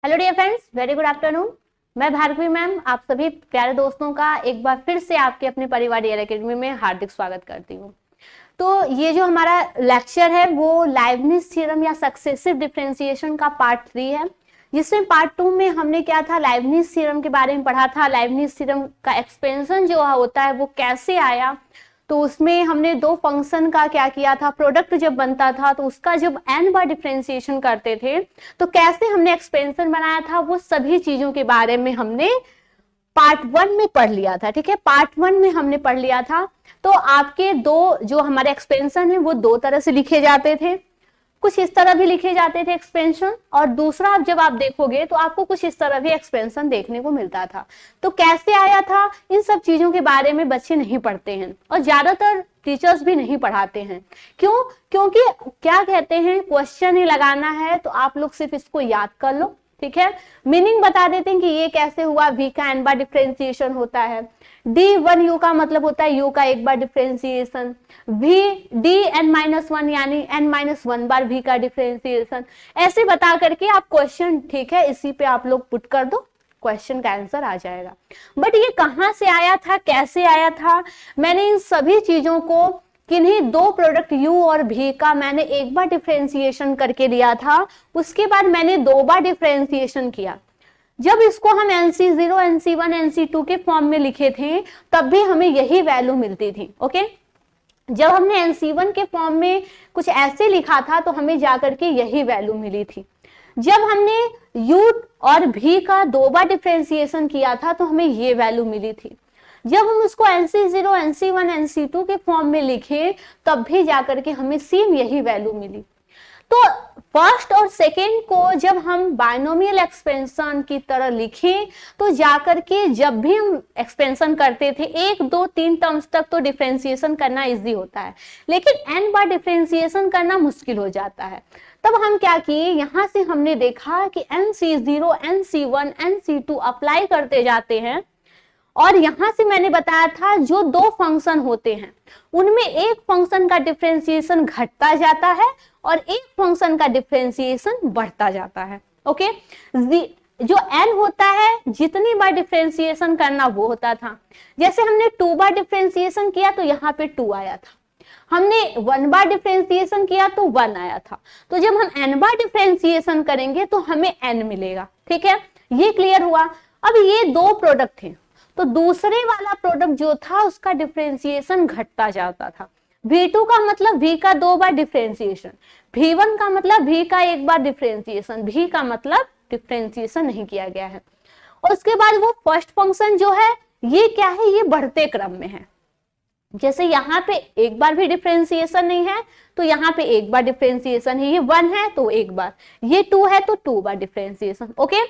Hello dear friends, very good afternoon. मैं Bhargavi ma'am आप सभी प्यारे दोस्तों का एक बार फिर से आपके अपने परिवार डीआर एकेडमी में हार्दिक स्वागत करती हूँ। तो ये जो हमारा लेक्चर है वो लाइबनिज थ्योरम या सक्सेसिव डिफरेंशिएशन का पार्ट 3 है, जिसमें पार्ट 2 में हमने क्या था, लाइबनिज थ्योरम के बारे में पढ़ा था। लाइबनिज थ्योरम का एक्सपेंशन जो होता है वो कैसे आया, तो उसमें हमने दो फंक्शन का क्या किया था, प्रोडक्ट जब बनता था तो उसका जब n बार डिफरेंशिएशन करते थे तो कैसे हमने एक्सपेंशन बनाया था, वो सभी चीजों के बारे में हमने पार्ट 1 में पढ़ लिया था। ठीक है, पार्ट 1 में हमने पढ़ लिया था। तो आपके दो जो हमारे एक्सपेंशन है वो दो तरह से लिखे जाते थे, कुछ इस तरह भी लिखे जाते थे एक्सपेंशन, और दूसरा जब आप देखोगे तो आपको कुछ इस तरह भी एक्सपेंशन देखने को मिलता था। तो कैसे आया था, इन सब चीजों के बारे में बच्चे नहीं पढ़ते हैं और ज्यादातर टीचर्स भी नहीं पढ़ाते हैं। क्यों? क्योंकि क्या कहते हैं, क्वेश्चन ही लगाना है तो आप लोग सिर्फ इसको याद कर लो। ठीक है, मीनिंग बता देते हैं कि ये कैसे हुआ, v का n बार डिफरेंशिएशन होता है, d1u का मतलब होता है u का एक बार डिफरेंशिएशन, v dn-1 यानी n-1 बार v का डिफरेंशिएशन, ऐसे बता करके आप क्वेश्चन, ठीक है, इसी पे आप लोग पुट कर दो, क्वेश्चन का आंसर आ जाएगा। बट ये कहां से आया था, कैसे आया था, मैंने इन सभी चीजों को किन्हीं दो प्रोडक्ट u और v का मैंने एक बार डिफरेंशिएशन करके लिया था, उसके बाद मैंने दो बार डिफरेंशिएशन किया। जब इसको हम NC0, NC1, NC2 के फॉर्म में लिखे थे तब भी हमें यही वैल्यू मिलती थी। ओके, जब हमने NC1 के फॉर्म में कुछ ऐसे लिखा था तो हमें जाकर के यही वैल्यू मिली थी। जब हमने u और v का दो बार डिफरेंशिएशन किया था तो हमें ये वैल्यू मिली थी। जब हम उसको NC0, NC1, NC2 के फॉर्म में लिखे तब भी जाकर के हमें सेम यही वैल्यू मिली। तो फर्स्ट और सेकेंड को जब हम बायनोमियल एक्सपेंशन की तरह लिखें तो जाकर के जब भी हम एक्सपेंशन करते थे 1, 2, 3 टर्म्स तक तो डिफरेंशिएशन करना इजी होता है, लेकिन n बार डिफरेंशिएशन करना मुश्किल हो जाता है। तब हम क्या किए, यहां से हमने देखा कि NC0, NC1, NC2 अप्लाई करते जाते हैं, और यहां से मैंने बताया था जो दो फंक्शन होते हैं उनमें एक फंक्शन का डिफरेंशिएशन घटता जाता है और एक फंक्शन का डिफरेंशिएशन बढ़ता जाता है। ओके, जो n होता है जितनी बार डिफरेंशिएशन करना वो होता था। जैसे हमने 2 बार डिफरेंशिएशन किया तो यहाँ पे 2 आया था, हमने 1 बार डिफरेंशिएशन किया तो 1 आया था। तो जब हम n बार डिफरेंशिएशन करेंगे तो हमें n मिलेगा। ठीक है, ये क्लियर हुआ। अब ये दो प्रोडक्ट थे तो दूसरे वाला प्रोडक्ट जो था उसका डिफरेंशिएशन घटता जाता था। V2 का मतलब V का 2 बार डिफरेंशिएशन, V1 का मतलब V का 1 बार डिफरेंशिएशन, V का मतलब डिफरेंशिएशन नहीं किया गया है। और उसके बाद वो फर्स्ट फंक्शन जो है ये क्या है, ये बढ़ते क्रम में है। जैसे यहाँ पे एक बार भी डिफरेंशिएशन नहीं है तो यहाँ पे एक बार डिफरेंशिएशन है, ये 1 है तो एक बार, ये 2 है तो 2 बार डिफरेंशिएशन। ओके,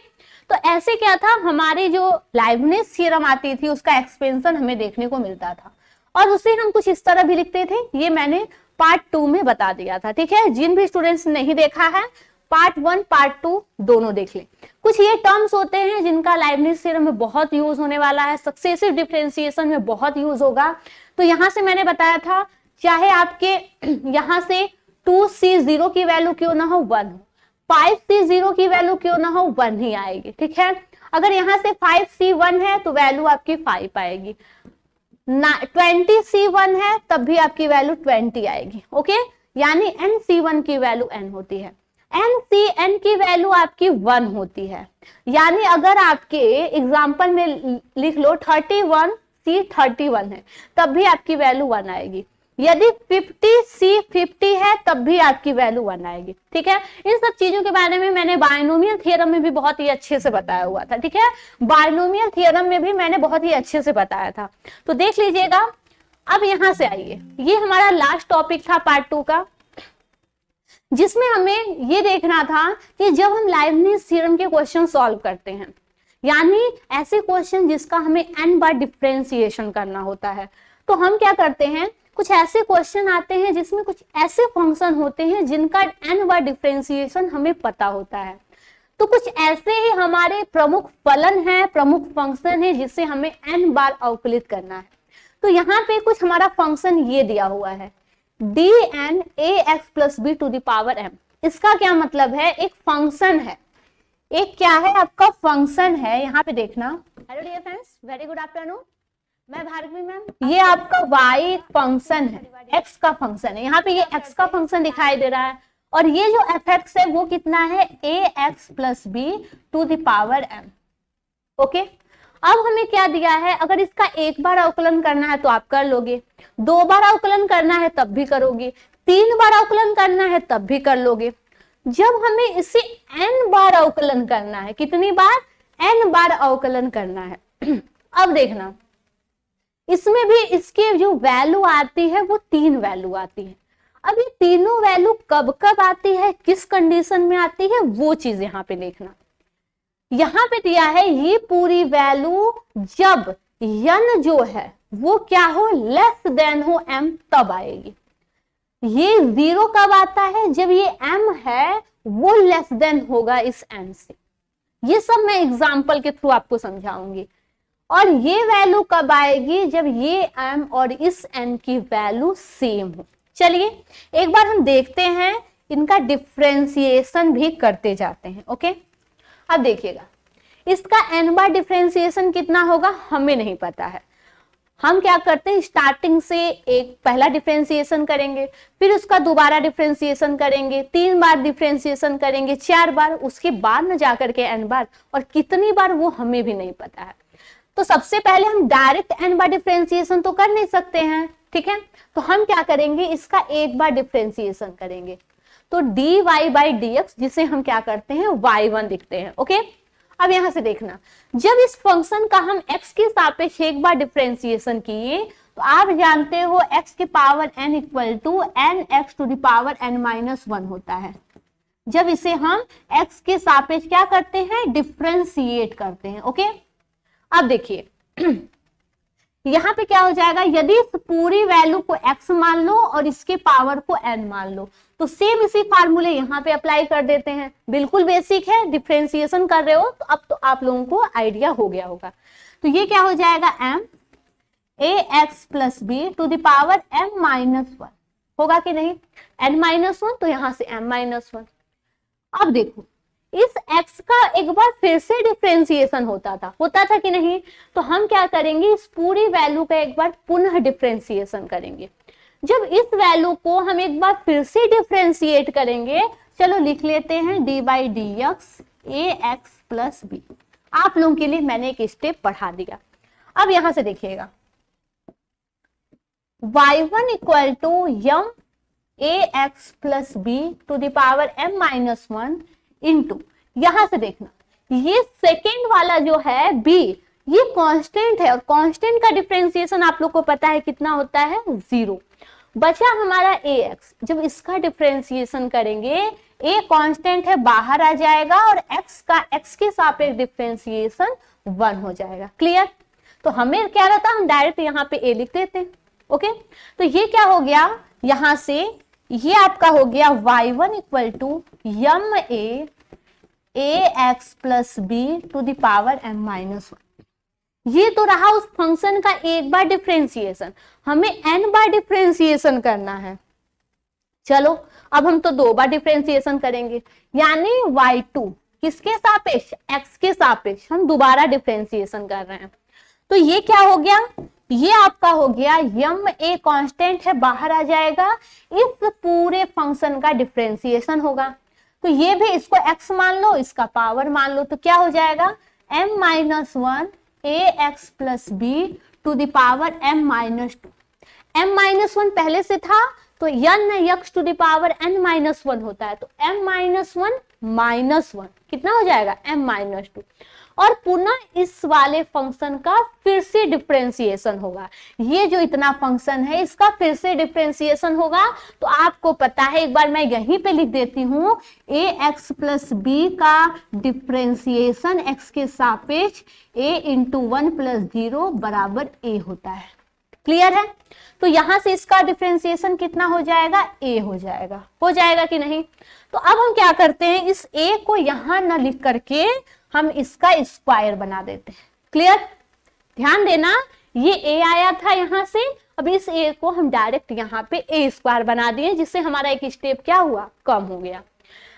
तो ऐसे क्या था, हमारी जो लाइबनिज थ्योरम आती थी उसका एक्सपेंशन हमें देखने को मिलता था, और उसे हम कुछ इस तरह भी लिखते थे। ये मैंने पार्ट 2 में बता दिया था। ठीक है, जिन भी स्टूडेंट्स नहीं देखा है पार्ट 1 पार्ट 2 दोनों देख लें। कुछ ये टर्म्स होते हैं जिनका लाइबनिज थ्योरम में बहुत यूज होने वाला है, सक्सेसिव डिफरेंशिएशन में बहुत यूज होगा। तो यहां से मैंने बताया था, चाहे आपके यहां से 2C0 की वैल्यू क्यों ना हो 1 हो, 5C0 की वैल्यू क्यों ना हो 1 ही आएगी। ठीक है, अगर यहाँ से 5C1 है तो वैल्यू आपकी 5 आएगी, 20C1 है तब भी आपकी वैल्यू 20 आएगी। ओके, यानी NC1 की वैल्यू n होती है, NCn की वैल्यू आपकी 1 होती है। यानी अगर आपके एग्जाम्पल में लिख लो 31C31 है तब भी आपकी वैल्यू 1 आएगी, यदि 50C50 है तब भी आपकी वैल्यू 1 आएगी। ठीक है, इन सब चीजों के बारे में मैंने बायनोमियल थ्योरम में भी बहुत ही अच्छे से बताया हुआ था। ठीक है, बायनोमियल थ्योरम में भी मैंने बहुत ही अच्छे से बताया था, तो देख लीजिएगा। अब यहां से आइए, ये हमारा लास्ट टॉपिक था पार्ट 2 का, जिसमें हमें ये देखना था कि जब हम लाइबनिज थ्योरम के क्वेश्चन सॉल्व करते हैं, यानी ऐसे क्वेश्चन जिसका हमें n बार डिफरेंशिएशन करना होता है, तो हम क्या करते हैं, कुछ ऐसे क्वेश्चन आते हैं जिसमें कुछ ऐसे फंक्शन होते हैं जिनका n बार डिफरेंशिएशन हमें पता होता है। तो कुछ ऐसे ही हमारे प्रमुख फलन है, प्रमुख फंक्शन है जिसे हमें n बार अवकलित करना है। तो यहाँ पे कुछ हमारा फंक्शन ये दिया हुआ है, dn ax plus b to the power m। इसका क्या मतलब है, एक फंक्शन है, एक क्या है आपका फंक्शन है, यहाँ पे देखना। Hello dear friends, very good afternoon, मैं भार्गवी मैम। ये आपका y फंक्शन है, x का फंक्शन है, यहाँ पे ये x का फंक्शन दिखाई दे रहा है, और ये जो fx है वो कितना है, ax plus B to the power m। Okay, अब हमें क्या दिया है, अगर इसका एक बार अवकलन करना है तो आप कर लोगे, 2 बार अवकलन करना है तब भी करोगे, 3 बार अवकलन करना है तब भी कर लोगे। जब हमें इसे n बार अवकलन करना है, कितनी बार, n बार अवकलन करना है। अब देखना, इसमें भी इसके जो वैल्यू आती है वो 3 वैल्यू आती है। अब ये तीनों वैल्यू कब कब आती है, किस कंडीशन में आती है, वो चीज यहाँ पे देखना। यहाँ पे दिया है ये पूरी वैल्यू जब n जो है वो क्या हो, लेस देन हो m, तब आएगी। ये 0 कब आता है, जब ये m है वो लेस देन होगा इस n से। ये सब मैं एग्जाम्पल के थ्रू आपको समझाऊंगी। और ये वैल्यू कब आएगी, जब ये m और इस n की वैल्यू सेम हो। चलिए एक बार हम देखते हैं, इनका डिफरेंशिएशन भी करते जाते हैं। ओके, अब देखिएगा, इसका n बार डिफरेंशिएशन कितना होगा हमें नहीं पता है। हम क्या करते हैं, स्टार्टिंग से एक पहला डिफरेंशिएशन करेंगे, फिर उसका दोबारा डिफरेंशिएशन करेंगे, 3 बार डिफरेंशिएशन करेंगे, 4 बार, उसके बाद न जाकर के n बार, और कितनी बार वो हमें भी नहीं पता है। तो सबसे पहले हम डायरेक्ट n बार डिफरेंशिएशन तो कर नहीं सकते हैं, ठीक है, तो हम क्या करेंगे, इसका एक बार डिफरेंशिएशन करेंगे। तो dy बाई dx, जिसे हम क्या करते हैं, y1 लिखते हैं। ओके, अब यहां से देखना, जब इस फंक्शन का हम x के सापेक्ष एक बार डिफरेंशिएशन किए, तो आप जानते हो x के power n equal to N X to the power n minus 1 होता है। जब इसे हम x के सापेक्ष क्या करते हैं, डिफरेंशिएट करते हैं। ओके, अब देखिए यहाँ पे क्या हो जाएगा, यदि इस पूरी वैल्यू को x मान लो और इसके पावर को n मान लो, तो सेम इसी फार्मूले यहाँ पे अप्लाई कर देते हैं। बिल्कुल बेसिक है, डिफरेंशिएशन कर रहे हो तो अब तो आप लोगों को आइडिया हो गया होगा। तो ये क्या हो जाएगा, m ax plus B to the power m minus 1 होगा कि नहीं, n माइनस 1, तो यहाँ से m माइनस 1। अब देखो, इस x का एक बार फिर से डिफरेंशिएशन होता था कि नहीं, तो हम क्या करेंगे, इस पूरी वैल्यू का एक बार पुनः डिफरेंशिएशन करेंगे। जब इस वैल्यू को हम एक बार फिर से डिफरेंशिएट करेंगे, चलो लिख लेते हैं dy by D X A x plus B. आप लोगों के लिए मैंने एक स्टेप बढ़ा दिया। अब यहां से देखिएगा, y1 equal to M A x plus B to the power m minus 1 into, यहां से देखना, ये सेकेंड वाला जो है b, ये कांस्टेंट है, और कांस्टेंट का डिफरेंशिएशन आप लोग को पता है कितना होता है, 0। बचा हमारा ax, जब इसका डिफरेंशिएशन करेंगे, a कांस्टेंट है बाहर आ जाएगा, और x का x के सापेक्ष डिफरेंशिएशन 1 हो जाएगा। क्लियर, तो हमें क्या रहता, हम डायरेक्ट यहाँ पे a लिख देते हैं। ओके, तो ये क्या हो गया, यहां से ये आपका हो गया y1 equal to M A x plus B to the power m minus 1। ये तो रहा उस फंक्शन का एक बार डिफरेंशिएशन, हमें n बार डिफरेंशिएशन करना है। चलो अब हम तो 2 बार डिफरेंशिएशन करेंगे, यानी y2 किसके सापेक्ष, x के सापेक्ष हम दोबारा डिफरेंशिएशन कर रहे हैं। तो ये क्या हो गया, ये आपका हो गया यम ए कांस्टेंट है बाहर आ जाएगा, इस पूरे फंक्शन का डिफरेंशिएशन होगा। तो ये भी, इसको x मान लो, इसका पावर मान लो, तो क्या हो जाएगा, m minus 1 A x plus B to the power m minus 2। m minus 1 पहले से था, तो n X to the power n minus 1 होता है, तो m माइनस 1 माइनस 1 कितना हो जाएगा, m माइनस 2। और पुनः इस वाले फंक्शन का फिर से डिफरेंशिएशन होगा। ये जो इतना फंक्शन है इसका फिर से डिफरेंशिएशन होगा। तो आपको पता है, एक बार मैं यहीं पे लिख देती हूँ, ए एक्स प्लस बी का डिफरेंशिएशन एक्स के सापेक्ष a इंटू 1 प्लस 0 बराबर a होता है। क्लियर है, तो यहां से इसका डिफरेंशिएशन कितना हो जाएगा, a हो जाएगा कि नहीं। तो अब हम क्या करते हैं, इस a को यहां ना लिख करके हम इसका स्क्वायर बना देते हैं। क्लियर, ध्यान देना, ये a आया था यहां से, अब इस a को हम डायरेक्ट यहाँ पे a स्क्वायर बना दिए, जिससे हमारा एक स्टेप क्या हुआ, कम हो गया।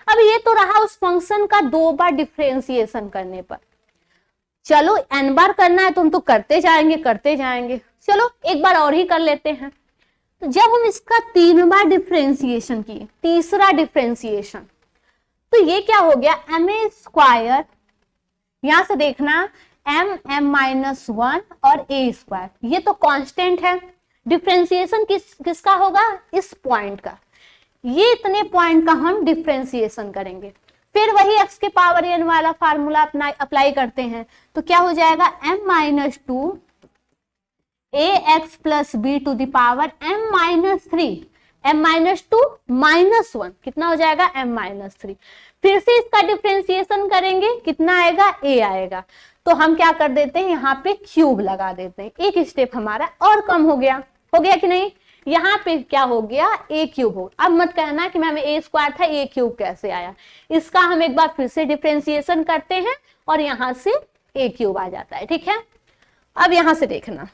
अब ये तो रहा उस फंक्शन का 2 बार डिफरेंशिएशन करने पर। चलो n बार करना है तो हम तो करते जाएंगे। चलो एक बार और ही कर लेते हैं। तो जब हम इसका 3 बार डिफरेंशिएशन किए, तीसरा डिफरेंशिएशन, तो ये क्या हो गया, ma², यहां से देखना m-1 और a², ये तो कांस्टेंट है। डिफरेंशिएशन किसका होगा, इस पॉइंट का। ये इतने पॉइंट का हम डिफरेंशिएशन करेंगे। फिर वही x के पावर n वाला फार्मूला अपना अप्लाई करते हैं, तो क्या हो जाएगा m-2 ax plus b to the power m-3, m-2 -1, कितना हो जाएगा m-3। फिर से इसका डिफरेंशिएशन करेंगे, कितना आएगा, a आएगा। तो हम क्या कर देते हैं, यहाँ पे क्यूब लगा देते हैं, एक स्टेप हमारा और कम हो गया कि नहीं। यहाँ पे क्या हो गया, a क्यूब हो। अब मत कहना कि मैम a² था, a क्यूब कैसे आया। इसका हम एक बार फिर से डिफरेंशिएशन करते हैं और यहाँ से a क्यूब आ जाता है, ठीक है। अब यहाँ से देखना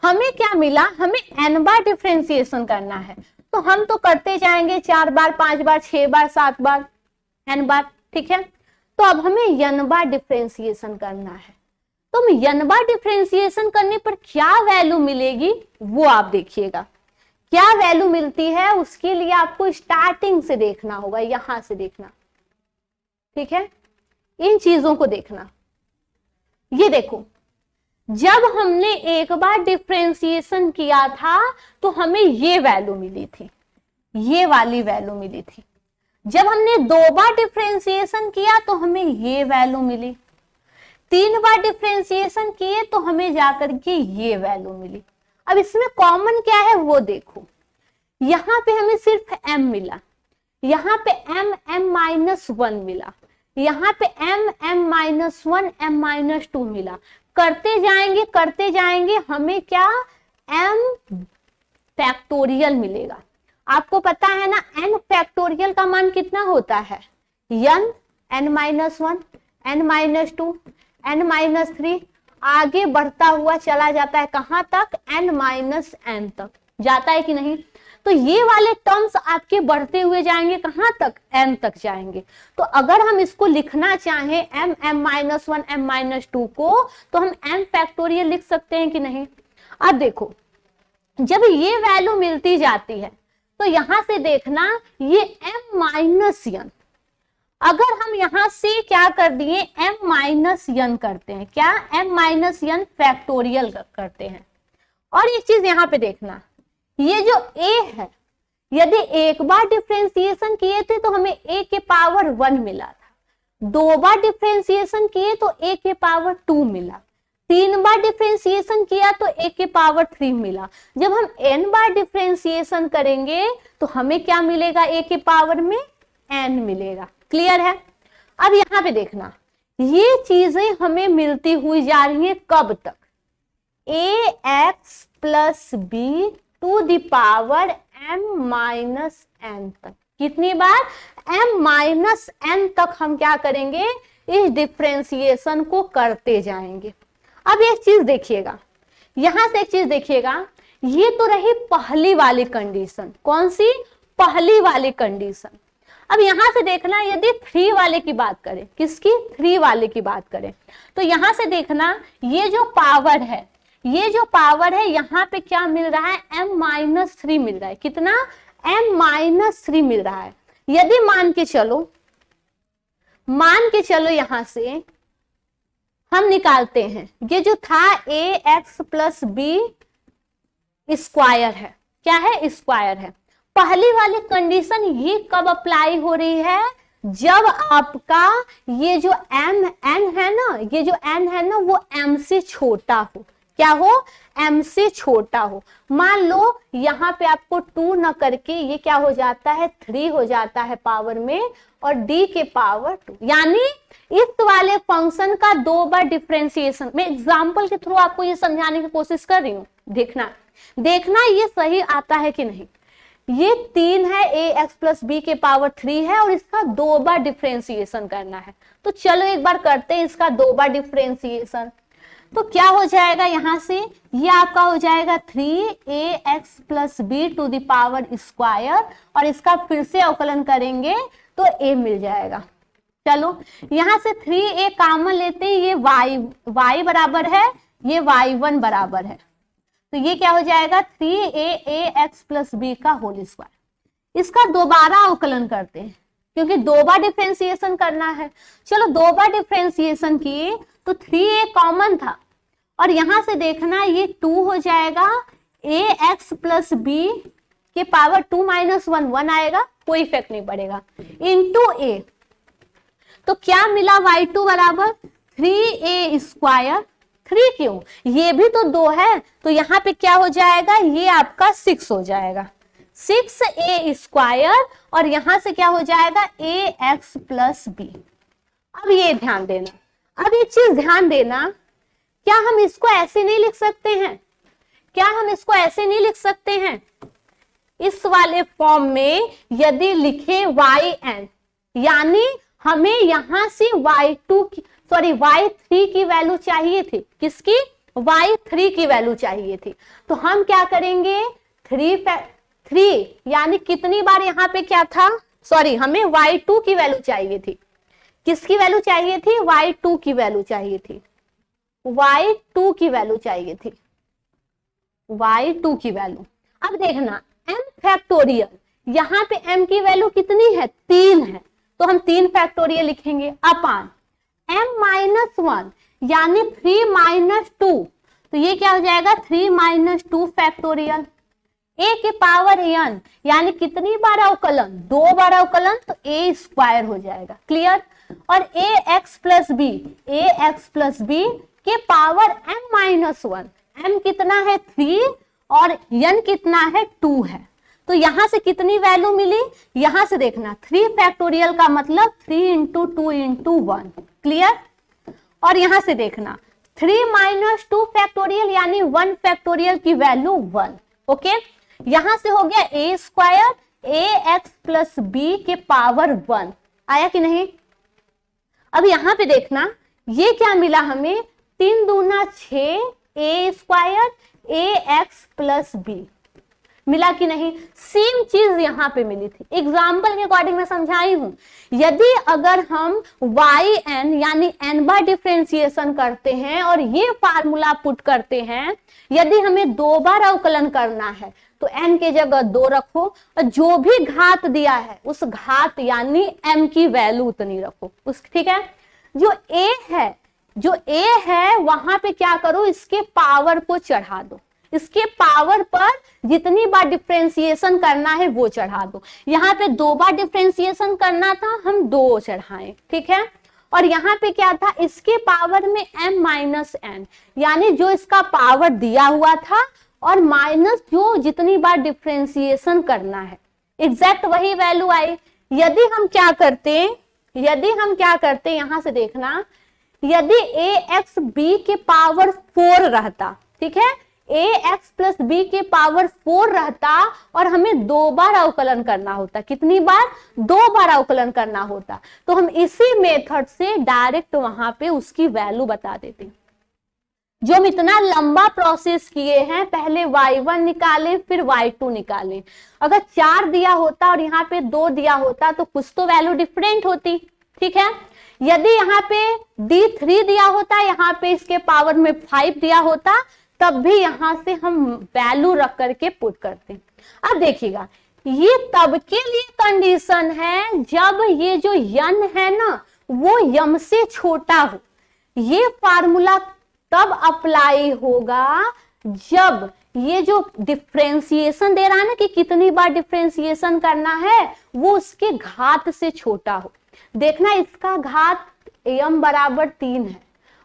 हमें क्या मिला, हमें n बार डिफरेंशिएशन करना है, तो हम तो करते जाएंगे 4 बार, 5 बार, 6 बार, 7 बार, n बार, ठीक है। तो अब हमें n बार डिफरेंशिएशन करना है, तो हम n बार डिफरेंशिएशन करने पर क्या वैल्यू मिलेगी वो आप देखिएगा। क्या वैल्यू मिलती है उसके लिए आपको स्टार्टिंग से देखना होगा, यहां से देखना, ठीक है, इन चीजों को देखना। ये देखो, जब हमने एक बार डिफरेंशिएशन किया था तो हमें ये वैल्यू मिली थी, ये वाली वैल्यू मिली थी। जब हमने 2 बार डिफरेंशिएशन किया तो हमें ये वैल्यू मिली। 3 बार डिफरेंशिएशन किए तो हमें जाकर के ये वैल्यू मिली। अब इसमें कॉमन क्या है वो देखो, यहाँ पे हमें सिर्फ m मिला, यहाँ पे m-1 मिला, यहाँ पे m-1 m-2 मिला। करते जाएंगे हमें क्या, m फैक्टोरियल मिलेगा। आपको पता है ना n फैक्टोरियल का मान कितना होता है, n-1, n-2, n-3, आगे बढ़ता हुआ चला जाता है, कहां तक, n-n तक जाता है कि नहीं। तो ये वाले टर्म्स आपके बढ़ते हुए जाएंगे, कहां तक, n तक जाएंगे। तो अगर हम इसको लिखना चाहें m-1 m-2 को, तो हम m फैक्टोरियल लिख सकते हैं कि नहीं। अब देखो, जब ये वैल्यू मिलती जाती है तो यहां से देखना ये m-n, अगर हम यहां से क्या कर दिए, m-n करते हैं, क्या, m-n फैक्टोरियल करते हैं। और एक चीज यहां पे देखना, ये जो a है, यदि एक बार डिफरेंशिएशन किए थे तो हमें a के पावर 1 मिला था, 2 बार डिफरेंशिएशन किए तो a के पावर 2 मिला, 3 बार डिफरेंशिएशन किया तो a के पावर 3 मिला। जब हम n बार डिफरेंशिएशन करेंगे तो हमें क्या मिलेगा, a के पावर में n मिलेगा। क्लियर है। अब यहां पे देखना, ये चीजें हमें मिलती हुई जा रही है कब तक, ax plus b to the power m-n तक। कितनी बार, m-n तक हम क्या करेंगे, इस डिफरेंशिएशन को करते जाएंगे। अब एक चीज देखिएगा, यहां से एक चीज देखिएगा, ये तो रही पहली वाली कंडीशन। कौन सी, पहली वाली कंडीशन। अब यहां से देखना, यदि 3 वाले की बात करें, किसकी, 3 वाले की बात करें, तो यहां से देखना ये जो पावर है, ये जो पावर है यहाँ पे क्या मिल रहा है, m-3 मिल रहा है। कितना, m-3 मिल रहा है। यदि मान के चलो यहां से हम निकालते हैं, ये जो था ax प्लस b स्क्वायर है, क्या है, स्क्वायर है। पहली वाली कंडीशन ये कब अप्लाई हो रही है, जब आपका ये जो m-n है ना, ये जो n है ना वो m से छोटा हो। क्या हो, m से छोटा हो। मान लो यहाँ पे आपको 2 न करके ये क्या हो जाता है, 3 हो जाता है पावर में, और d के पावर 2। यानी इस वाले फंक्शन का 2 बार डिफरेंशिएशन, मैं एग्जांपल के थ्रू आपको ये समझाने की कोशिश कर रही हूँ। देखना ये सही आता है कि नहीं। ये 3 है, ax प्लस b के पावर 3 है, और इसका 2 बार डिफरेंशिएशन करना है। तो चलो एक बार करते हैं इसका 2 बार डिफरेंशिएशन। तो क्या हो जाएगा यहां से, ये आपका हो जाएगा 3ax plus B to the power square, और इसका फिर से अवकलन करेंगे तो a मिल जाएगा। चलो यहां से 3a कॉमन लेते हैं, ये y बराबर है, ये y1 बराबर है, तो ये क्या हो जाएगा 3ax प्लस बी का होल स्क्वायर। इसका दोबारा अवकलन करते हैं क्योंकि दो बार डिफरेंशिएशन करना है। चलो दो बार डिफरेंशिएशन किए तो 3a कॉमन था, और यहां से देखना ये 2 हो जाएगा, ax प्लस बी के पावर 2 माइनस 1 आएगा, कोई इफेक्ट नहीं पड़ेगा, इंटू a। तो क्या मिला y2 बराबर 3a स्क्वायर। 3 क्यों, ये भी तो 2 है, तो यहाँ पे क्या हो जाएगा, ये आपका 6 हो जाएगा, 6a स्क्वायर, और यहां से क्या हो जाएगा ax प्लस बी। अब ये ध्यान देना, अब ये चीज ध्यान देना, क्या हम इसको ऐसे नहीं लिख सकते हैं, क्या हम इसको ऐसे नहीं लिख सकते हैं, इस वाले फॉर्म में यदि लिखे yn, यानी हमें यहां से y3 की वैल्यू चाहिए थी, किसकी, y3 की वैल्यू चाहिए थी, तो हम क्या करेंगे 3 यानी कितनी बार यहाँ पे क्या था, हमें y2 की वैल्यू चाहिए थी, किसकी वैल्यू चाहिए थी, y2 की वैल्यू चाहिए थी, y2 की वैल्यू चाहिए थी, y2 की वैल्यू। अब देखना m फैक्टोरियल, यहाँ पे m की वैल्यू कितनी है, 3 है, तो हम 3 फैक्टोरियल लिखेंगे अपान m माइनस 1 यानी 3 माइनस 2, तो ये क्या हो जाएगा 3 माइनस 2 फैक्टोरियल, a के पावर n यानी कितनी बार अवकलन, 2 बार अवकलन, तो a स्क्वायर हो जाएगा, क्लियर। और ax प्लस बी के पावर m माइनस 1, m कितना है 3 और n कितना है 2 है, तो यहां से कितनी वैल्यू मिली, यहां से देखना 3 फैक्टोरियल का मतलब 3 इंटू 2 इंटू 1, क्लियर। और यहां से देखना 3 माइनस 2 फैक्टोरियल यानी 1 फैक्टोरियल की वैल्यू 1, ओके। यहां से हो गया a square ax plus B के पावर 1, आया कि नहीं। अब यहां पे देखना ये क्या मिला हमें, 3 दूना 6 a square ax plus B मिला कि नहीं, सेम चीज यहां पे मिली थी, एग्जाम्पल के अकॉर्डिंग मैं समझाई हूं। यदि अगर हम yn यानी n बार डिफरेंशिएशन करते हैं और ये फार्मूला पुट करते हैं, यदि हमें 2 बार अवकलन करना है तो n के जगह 2 रखो, और जो भी घात दिया है उस घात यानी m की वैल्यू उतनी रखो, उस ठीक है। जो a है वहां पे क्या करो, इसके पावर को चढ़ा दो, इसके पावर पर जितनी बार डिफरेंशिएशन करना है वो चढ़ा दो। यहाँ पे 2 बार डिफरेंशिएशन करना था, हम 2 चढ़ाएं, ठीक है। और यहाँ पे क्या था, इसके पावर में m माइनस n यानी जो इसका पावर दिया हुआ था और माइनस जो जितनी बार डिफरेंशिएशन करना है, एग्जैक्ट वही वैल्यू आई। यदि हम क्या करते यहां से देखना, यदि ax b के पावर 4 रहता, ठीक है, ax प्लस बी के पावर 4 रहता और हमें 2 बार अवकलन करना होता, कितनी बार, 2 बार अवकलन करना होता, तो हम इसी मेथड से डायरेक्ट वहां पे उसकी वैल्यू बता देते। जो हम इतना लंबा प्रोसेस किए हैं, पहले y1 निकालें फिर y2 निकालें, अगर 4 दिया होता और यहाँ पे 2 दिया होता तो कुछ तो वैल्यू डिफरेंट होती, ठीक है। यदि यहाँ पे d3 दिया होता, यहाँ पे इसके पावर में 5 दिया होता, तब भी यहां से हम वैल्यू रख करके पुट करते। अब देखिएगा, ये तब के लिए कंडीशन है जब ये जो n है ना वो m से छोटा हो। ये फार्मूला तब अप्लाई होगा जब ये जो डिफरेंशिएशन दे रहा है ना कि कितनी बार डिफरेंशिएशन करना है, वो उसके घात से छोटा हो। देखना इसका घात m बराबर 3 है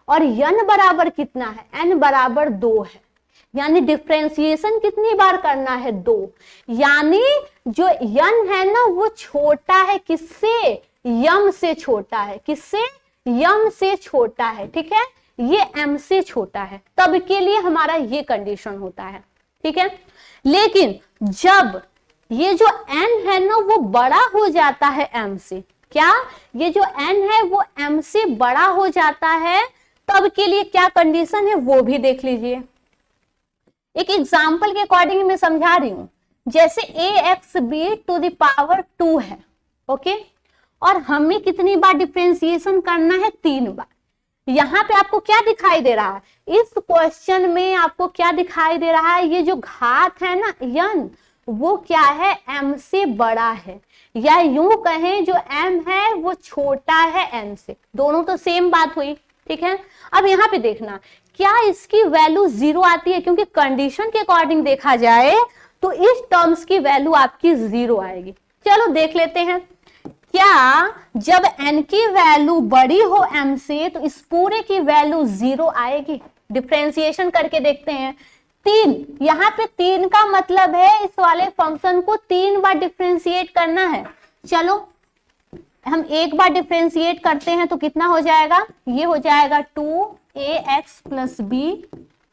और n बराबर कितना है, n बराबर 2 है, यानी डिफरेंशिएशन कितनी बार करना है, 2, यानी जो n है ना वो छोटा है किससे, m से छोटा है, किससे, m से छोटा है, ठीक है, ये m से छोटा है, तब के लिए हमारा ये कंडीशन होता है, ठीक है। लेकिन जब ये जो n है ना वो बड़ा हो जाता है m से, क्या, ये जो n है वो m से बड़ा हो जाता है, तब के लिए क्या कंडीशन है वो भी देख लीजिए। एक एग्जाम्पल के अकॉर्डिंग मैं समझा रही हूं। जैसे ax_b टू द पावर 2 है, ओके, और हमें कितनी बार डिफरेंशिएशन करना है? 3 बार। यहाँ पे आपको क्या दिखाई दे रहा है? इस क्वेश्चन में आपको क्या दिखाई दे रहा है? ये जो घात है ना n, वो क्या है? m से बड़ा है, या यूं कहें जो m है वो छोटा है n से। दोनों तो सेम बात हुई, ठीक है। अब यहाँ पे देखना क्या इसकी वैल्यू 0 आती है, क्योंकि कंडीशन के अकॉर्डिंग देखा जाए तो इस टर्म्स की वैल्यू आपकी 0 आएगी। चलो देख लेते हैं, क्या जब n की वैल्यू बड़ी हो m से तो इस पूरे की वैल्यू 0 आएगी? डिफरेंशिएशन करके देखते हैं। 3, यहाँ पे 3 का मतलब है इस वाले फंक्शन को 3 बार डिफरेंशिएट करना है। चलो हम एक बार डिफरेंशिएट करते हैं तो कितना हो जाएगा? ये हो जाएगा 2ax + b,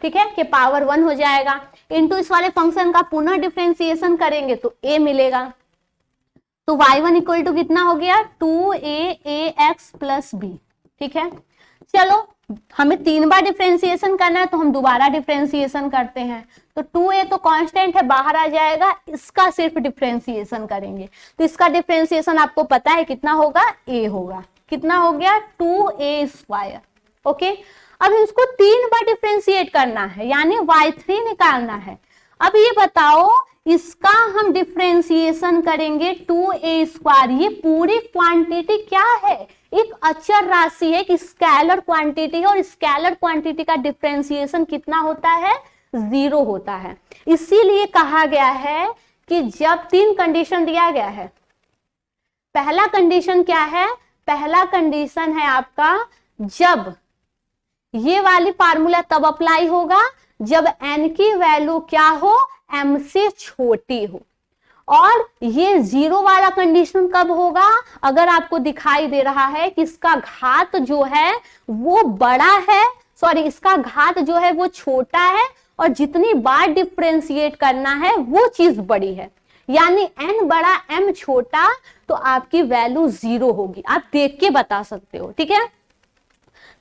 ठीक है, के पावर 1 हो जाएगा, इंटू इस वाले फंक्शन का पुनः डिफरेंशिएशन करेंगे तो a मिलेगा। तो y1 इक्वल टू कितना हो गया? 2a(ax + b), ठीक है। चलो हमें 3 बार डिफरेंशिएशन करना है तो हम दोबारा डिफरेंशिएशन करते हैं। तो 2a तो कांस्टेंट है, बाहर आ जाएगा, इसका सिर्फ डिफरेंशिएशन करेंगे तो इसका डिफरेंशिएशन आपको पता है कितना होगा? a होगा। कितना हो गया? 2a², okay. अब इसको 3 बार डिफरेंशिएट करना है, यानी y3 निकालना है। अब ये बताओ, इसका हम डिफरेंशिएशन करेंगे 2a²। ये पूरी क्वांटिटी क्या है? एक अचर राशि है, कि स्केलर क्वांटिटी है, और स्केलर क्वांटिटी का डिफरेंशिएशन कितना होता है? 0 होता है। इसीलिए कहा गया है कि जब 3 कंडीशन दिया गया है, पहला कंडीशन क्या है? पहला कंडीशन है आपका, जब ये वाली फार्मूला तब अप्लाई होगा जब n की वैल्यू क्या हो? m से छोटी हो। और ये 0 वाला कंडीशन कब होगा? अगर आपको दिखाई दे रहा है कि इसका घात जो है वो बड़ा है, सॉरी, इसका घात जो है वो छोटा है, और जितनी बार डिफरेंशिएट करना है वो चीज बड़ी है, यानी n बड़ा m छोटा, तो आपकी वैल्यू 0 होगी। आप देख के बता सकते हो, ठीक है।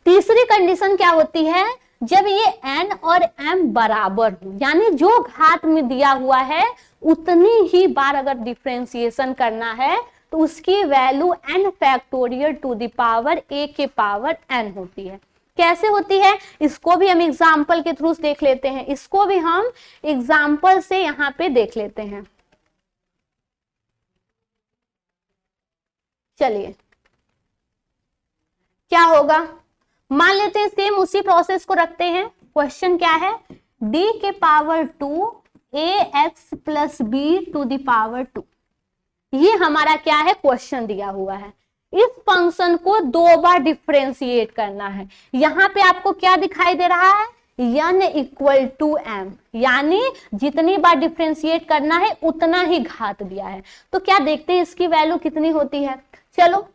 तीसरी कंडीशन क्या होती है? जब ये n और m बराबर हो, यानी जो घात में दिया हुआ है उतनी ही बार अगर डिफरेंशिएशन करना है तो उसकी value n to the power a के पावर n होती है। कैसे होती है इसको भी हम एग्जाम्पल के थ्रू देख लेते हैं। इसको भी हम एग्जाम्पल से यहाँ पे देख लेते हैं। चलिए क्या होगा, मान लेते हैं सेम उसी प्रोसेस को रखते हैं। क्वेश्चन क्या है? d के power 2 ax + b to the power 2। ये हमारा क्या है? क्वेश्चन दिया हुआ है। इस फंक्शन को 2 बार डिफरेंशिएट करना है। यहाँ पे आपको क्या दिखाई दे रहा है? n = m, यानी जितनी बार डिफरेंशिएट करना है उतना ही घात दिया है। तो क्या देखते हैं इसकी वैल्यू कितनी होती है? चलो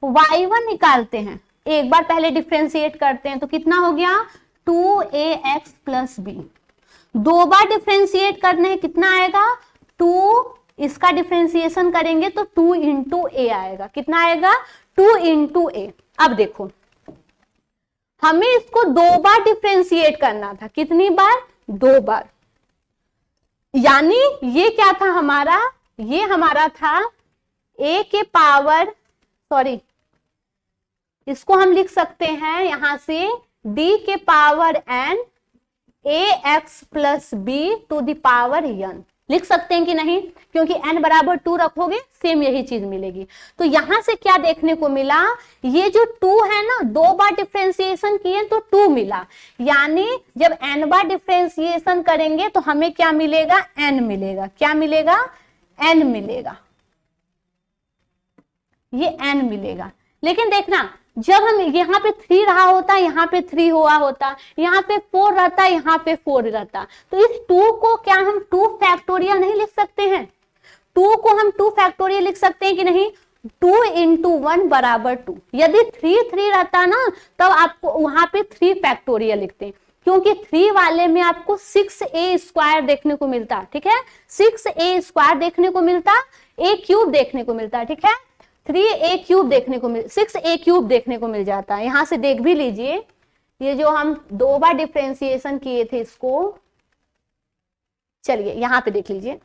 y1 निकालते हैं, एक बार पहले डिफरेंशिएट करते हैं तो कितना हो गया? 2ax + b। 2 बार डिफरेंशिएट करने हैं, कितना आएगा? 2, इसका डिफरेंशिएशन करेंगे तो 2 × a आएगा। कितना आएगा? 2 × a। अब देखो, हमें इसको 2 बार डिफरेंशिएट करना था। कितनी बार? 2 बार। यानी ये क्या था हमारा? ये हमारा था a के पावर, सॉरी, इसको हम लिख सकते हैं यहां से d के power n ax + b to the power n। लिख सकते हैं कि नहीं? क्योंकि n बराबर 2 रखोगे सेम यही चीज मिलेगी। तो यहां से क्या देखने को मिला? ये जो 2 है ना, 2 बार डिफरेंशिएशन किए तो 2 मिला, यानी जब n बार डिफरेंशिएशन करेंगे तो हमें क्या मिलेगा? n मिलेगा। क्या मिलेगा? n मिलेगा, ये n मिलेगा। लेकिन देखना, जब हम यहाँ पे 3 रहा होता, यहाँ पे 3 हुआ होता, यहाँ पे 4 रहता, यहाँ पे 4 रहता, तो इस 2 को क्या हम 2 फैक्टोरियल नहीं लिख सकते हैं? 2 को हम 2 फैक्टोरियल लिख सकते हैं कि नहीं? 2 × 1 = 2। यदि 3 रहता ना, तब आपको वहां पे 3 फैक्टोरियल लिखते हैं, क्योंकि 3 वाले में आपको 6a² देखने को मिलता, ठीक है। 6a² देखने को मिलता, a³ देखने को मिलता, ठीक है। 3a³ देखने को मिल 6a³ देखने को मिल जाता है। यहां से देख भी लीजिए, ये जो हम 2 बार डिफरेंशिएशन किए थे इसको, चलिए यहां पे देख लीजिए।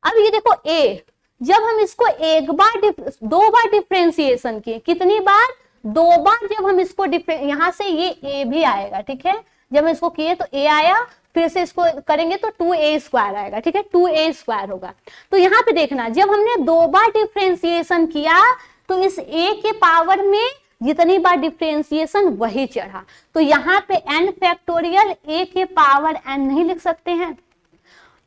अब ये देखो a, जब हम इसको 2 बार डिफरेंशिएशन किए, कितनी बार? 2 बार। जब हम इसको यहां से ये a भी आएगा, ठीक है, जब हम इसको किए तो a आया, फिर से इसको करेंगे तो 2a² आएगा, ठीक है, 2a² होगा। तो यहाँ पे देखना, जब हमने 2 बार डिफरेंशिएशन किया तो इस a के पावर में जितनी बार डिफरेंशिएशन वही चढ़ा, तो यहाँ पे n फैक्टोरियल a के पावर n नहीं लिख सकते हैं।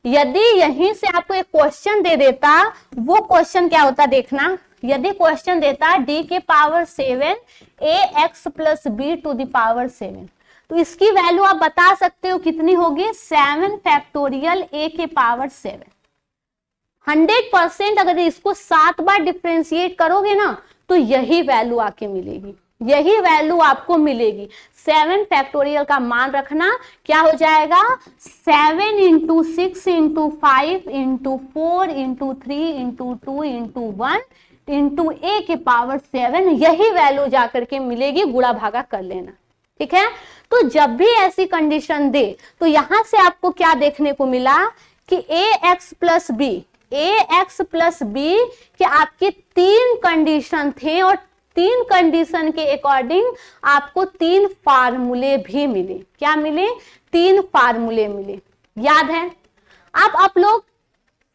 यदि यहीं से आपको एक क्वेश्चन दे देता, वो क्वेश्चन क्या होता देखना, यदि क्वेश्चन देता d के power 7 ax + b to the power 7, तो इसकी वैल्यू आप बता सकते हो कितनी होगी, 7 फैक्टोरियल a के पावर 7। 100% अगर इसको 7 बार डिफरेंशिएट करोगे ना तो यही वैल्यू आके मिलेगी, यही वैल्यू आपको मिलेगी। 7 फैक्टोरियल का मान रखना, क्या हो जाएगा, 7 × 6 × 5 × 4 × 3 × 2 × 1 × a के पावर 7, यही वैल्यू जाकर के मिलेगी। गुणा भागा कर लेना, ठीक है। तो जब भी ऐसी कंडीशन दे तो यहां से आपको क्या देखने को मिला कि ax + b के आपके 3 कंडीशन थे और 3 कंडीशन के अकॉर्डिंग आपको 3 फार्मूले भी मिले। क्या मिले? 3 फार्मूले मिले, याद है? अब आप लोग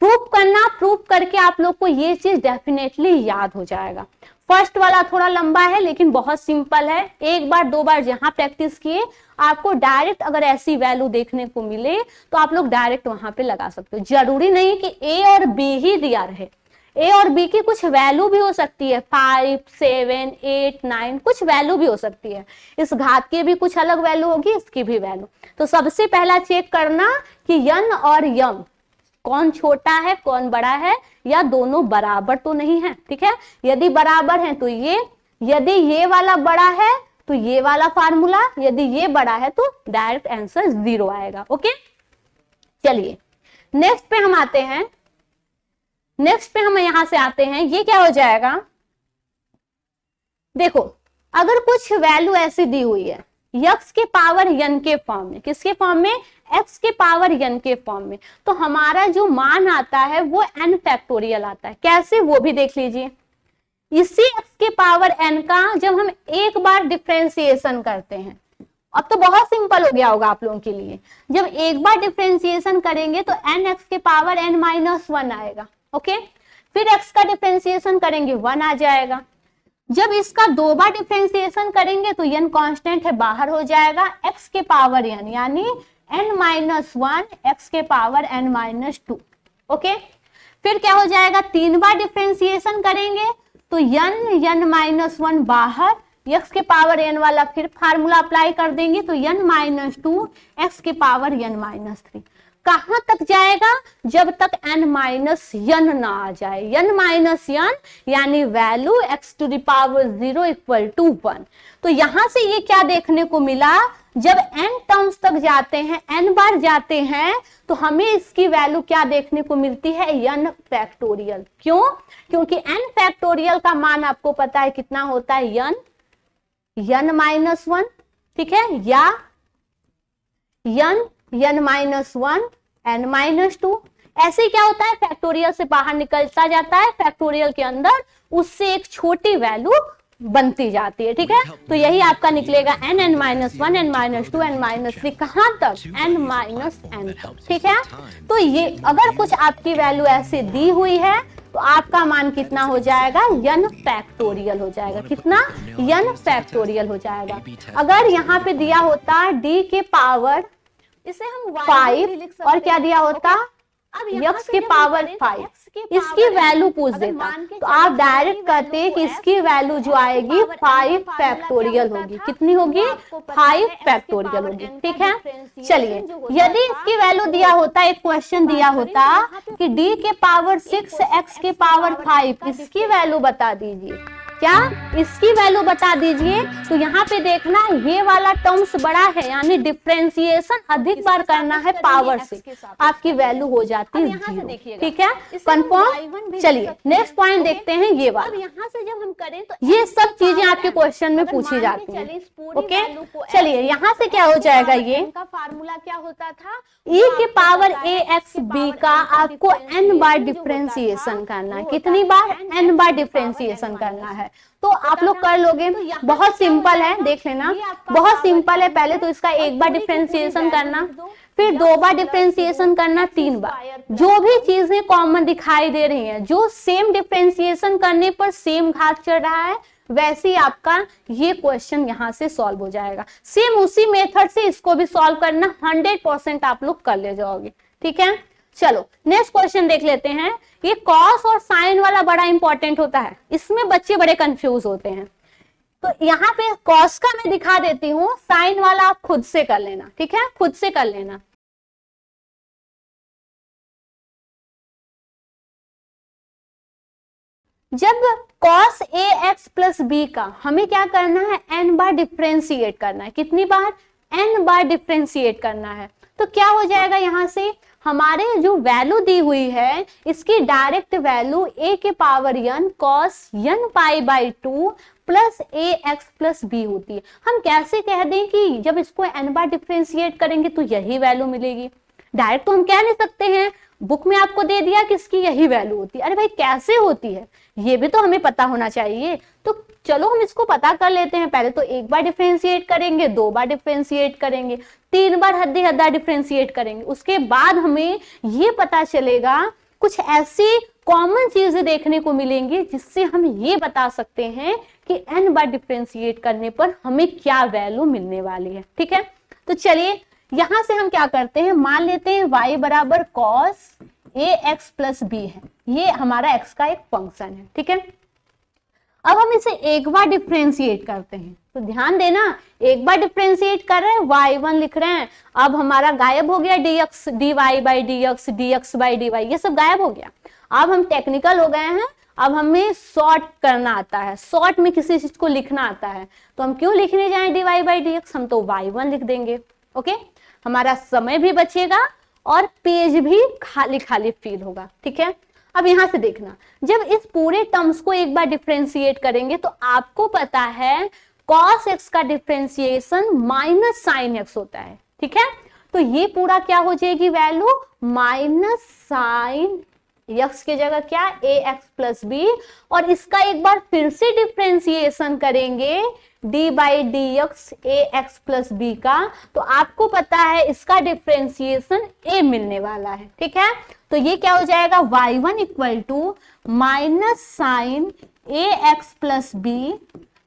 प्रूफ करना, प्रूफ करके आप लोग को ये चीज डेफिनेटली याद हो जाएगा। फर्स्ट वाला थोड़ा लंबा है लेकिन बहुत सिंपल है, 1 बार 2 बार जहां प्रैक्टिस किए आपको डायरेक्ट अगर ऐसी वैल्यू देखने को मिले तो आप लोग डायरेक्ट वहां पे लगा सकते हो। जरूरी नहीं कि a और b ही दिया रहे, a और b की कुछ वैल्यू भी हो सकती है, 5, 7, 8, 9 कुछ वैल्यू भी हो सकती है। इस घात की भी कुछ अलग वैल्यू होगी, इसकी भी वैल्यू। तो सबसे पहला चेक करना कि n और m कौन छोटा है कौन बड़ा है, या दोनों बराबर तो नहीं है, ठीक है। यदि बराबर है तो ये, यदि ये वाला बड़ा है तो ये वाला फार्मूला, यदि ये बड़ा है तो डायरेक्ट आंसर 0 आएगा। ओके, चलिए नेक्स्ट पे हम आते हैं। नेक्स्ट पे हम यहां से आते हैं, ये क्या हो जाएगा, देखो अगर कुछ वैल्यू ऐसी दी हुई है x के पावर n के फॉर्म में, किसके फॉर्म में, x के पावर n के फॉर्म में, तो हमारा जो मान आता है वो n फैक्टोरियल आता है। कैसे, वो भी देख लीजिए। इसी x के पावर n का जब हम 1 बार डिफरेंशिएशन करते हैं, अब तो बहुत सिंपल हो गया होगा आप लोगों के लिए, जब 1 बार डिफरेंशिएशन करेंगे तो n(x के पावर n-1) आएगा। ओके, फिर x का डिफरेंशिएशन करेंगे 1 आ जाएगा। जब इसका 2 बार डिफरेंशिएशन करेंगे तो n कांस्टेंट है, बाहर हो जाएगा, x के पावर n यानी n-1 x के पावर n-2। ओके, फिर क्या हो जाएगा, 3 बार डिफरेंशिएशन करेंगे तो n-1 बाहर, x के पावर n वाला फिर फार्मूला अप्लाई कर देंगे तो n-2 x के पावर n-3। कहां तक जाएगा, जब तक n-n ना आ जाए। n-n यानी value x to the power 0 = 1। तो यहां से ये क्या देखने को मिला, जब n टर्म्स तक जाते हैं, n बार जाते हैं, तो हमें इसकी वैल्यू क्या देखने को मिलती है, n फैक्टोरियल। क्यों? क्योंकि n फैक्टोरियल का मान आपको पता है कितना होता है, n-1, ठीक है, या n-1 n-2। ऐसे क्या होता है, फैक्टोरियल से बाहर निकलता जाता है, फैक्टोरियल के अंदर उससे एक छोटी वैल्यू बनती जाती है, ठीक है। तो यही आपका निकलेगा n-1 n-2 n-3, कहां तक, n-n तक, ठीक है। तो ये अगर कुछ आपकी वैल्यू ऐसे दी हुई है तो आपका मान कितना हो जाएगा, n फैक्टोरियल हो जाएगा। कितना, n फैक्टोरियल हो जाएगा। अगर यहाँ पे दिया होता d के पावर, इसे हम 5 और क्या दिया होता, x के पावर 5, इसकी वैल्यू पूछ देता तो आप डायरेक्ट करते कि इसकी वैल्यू जो आएगी 5 फैक्टोरियल होगी। कितनी होगी, 5 फैक्टोरियल होगी, ठीक है। चलिए, यदि इसकी वैल्यू दिया होता, एक क्वेश्चन दिया होता कि d के पावर 6 x के पावर 5, इसकी वैल्यू बता दीजिए, क्या इसकी वैल्यू बता दीजिए। तो यहाँ पे देखना ये वाला टर्म्स बड़ा है, यानी डिफरेंशिएशन अधिक बार करना है पावर से, आपकी वैल्यू हो जाती है 0। ठीक है, कंफर्म। चलिए नेक्स्ट पॉइंट देखते हैं ये वाला। यहाँ से जब हम करें तो ये सब चीजें आपके क्वेश्चन में पूछी जाती हैं। ओके, चलिए यहाँ से क्या हो जाएगा, ये का फार्मूला क्या होता था, e के पावर ax b का आपको n बार डिफरेंशिएशन करना है। कितनी बार? n बार डिफरेंशिएशन करना है। तो आप लोग कर लोगे, बहुत सिंपल है, देख लेना, बहुत सिंपल है। पहले तो इसका एक बार डिफरेंशिएशन करना, फिर 2 बार डिफरेंशिएशन करना, 3 बार। जो भी चीजें कॉमन दिखाई दे रही हैं, जो सेम डिफरेंशिएशन करने पर सेम घात चढ़ रहा है, वैसे ही आपका ये क्वेश्चन यहाँ से सॉल्व हो जाएगा। सेम उसी मेथड से इसको भी सॉल्व करना, 100% आप लोग कर ले जाओगे। ठीक है, चलो नेक्स्ट क्वेश्चन देख लेते हैं। ये कॉस और साइन वाला बड़ा इंपॉर्टेंट होता है, इसमें बच्चे बड़े कंफ्यूज होते हैं। तो यहाँ पे कॉस का मैं दिखा देती हूँ, साइन वाला आप खुद से कर लेना। ठीक है, खुद से कर लेना। जब cos ax प्लस बी का हमें क्या करना है, n बार डिफरेंशिएट करना है। कितनी बार? n बार डिफरेंशिएट करना है। तो क्या हो जाएगा, यहाँ से हमारे जो वैल्यू दी हुई है इसकी डायरेक्ट वैल्यू a के power n cos n pi by 2 plus ax plus b होती है। हम कैसे कह दें कि जब इसको n बार डिफरेंशिएट करेंगे तो यही वैल्यू मिलेगी? डायरेक्ट तो हम कह नहीं सकते हैं, बुक में आपको दे दिया कि इसकी यही वैल्यू होती है। अरे भाई कैसे होती है, ये भी तो हमें पता होना चाहिए। तो चलो हम इसको पता कर लेते हैं। पहले तो 1 बार डिफरेंशिएट करेंगे, 2 बार डिफरेंशिएट करेंगे, 3 बार हद्दा डिफरेंशिएट करेंगे। उसके बाद हमें ये पता चलेगा, कुछ ऐसी कॉमन चीजें देखने को मिलेंगी जिससे हम ये बता सकते हैं कि n बार डिफरेंशिएट करने पर हमें क्या वैल्यू मिलने वाली है। ठीक है, तो चलिए यहां से हम क्या करते हैं, मान लेते हैं y बराबर cos ax प्लस बी है। ये हमारा x का एक फंक्शन है। ठीक है, अब हम इसे 1 बार डिफरेंशिएट करते हैं। तो ध्यान देना, 1 बार डिफरेंशिएट कर रहे हैं, y1 लिख रहे हैं। अब हमारा गायब हो गया dx dy by dx, dx by dy, ये सब गायब हो गया। अब हम टेक्निकल हो गए हैं, अब हमें शॉर्ट करना आता है, शॉर्ट में किसी चीज को लिखना आता है। तो हम क्यों लिखने जाए dy बाई dx, हम तो y1 लिख देंगे। ओके, हमारा समय भी बचेगा और पेज भी खाली खाली फील होगा। ठीक है, अब यहां से देखना, जब इस पूरे टर्म्स को 1 बार डिफरेंशिएट करेंगे तो आपको पता है cos x का डिफरेंशिएशन माइनस साइन x होता है। ठीक है, तो ये पूरा क्या हो जाएगी वैल्यू, माइनस साइन x के जगह क्या, ax प्लस बी, और इसका एक बार फिर से डिफरेंशिएशन करेंगे d by D X A x plus B का, तो आपको पता है इसका डिफरेंशिएशन a मिलने वाला है। ठीक है, तो ये क्या हो जाएगा, y1 equal to minus sine A x plus b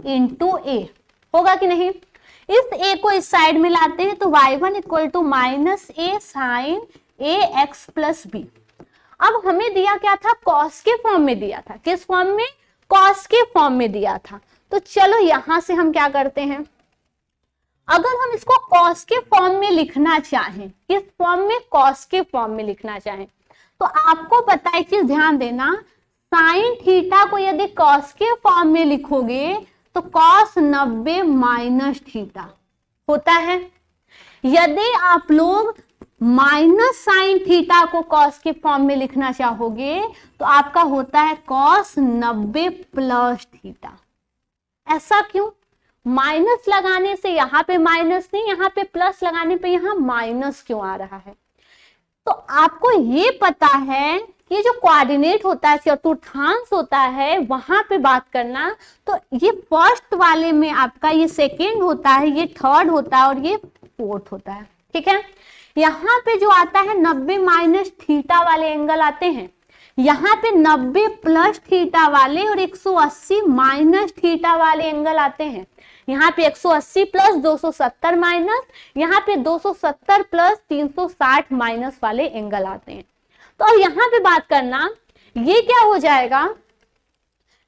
into a, होगा कि नहीं? इस a को इस साइड में लाते हैं तो y1 equal to minus A sine A x plus B. अब हमें दिया क्या था, कॉस के फॉर्म में दिया था। किस फॉर्म में? कॉस के फॉर्म में दिया था। तो चलो यहां से हम क्या करते हैं, अगर हम इसको कॉस के फॉर्म में लिखना चाहें, किस फॉर्म में, कॉस के फॉर्म में लिखना चाहें, तो आपको पता है कि ध्यान देना, साइन थीटा को यदि कॉस के फॉर्म में लिखोगे तो कॉस 90 माइनस थीटा होता है। यदि आप लोग माइनस साइन थीटा को कॉस के फॉर्म में लिखना चाहोगे तो आपका होता है कॉस 90 प्लस थीटा। ऐसा क्यों? माइनस लगाने से यहाँ पे माइनस नहीं, यहाँ पे प्लस लगाने पे यहाँ माइनस क्यों आ रहा है? तो आपको ये पता है कि जो कोऑर्डिनेट होता है, चतुर्थांश होता है, वहां पे बात करना। तो ये फर्स्ट वाले में आपका ये सेकेंड होता है, ये थर्ड होता है और ये फोर्थ होता है। ठीक है, यहाँ पे जो आता है 90 माइनस थीटा वाले एंगल आते हैं, यहाँ पे 90 प्लस थीटा वाले और 180 माइनस थीटा वाले एंगल आते हैं। यहाँ पे 180 प्लस 270 माइनस, यहाँ पे 270 प्लस 360 माइनस वाले एंगल आते हैं। तो अब यहाँ पे बात करना, ये क्या हो जाएगा,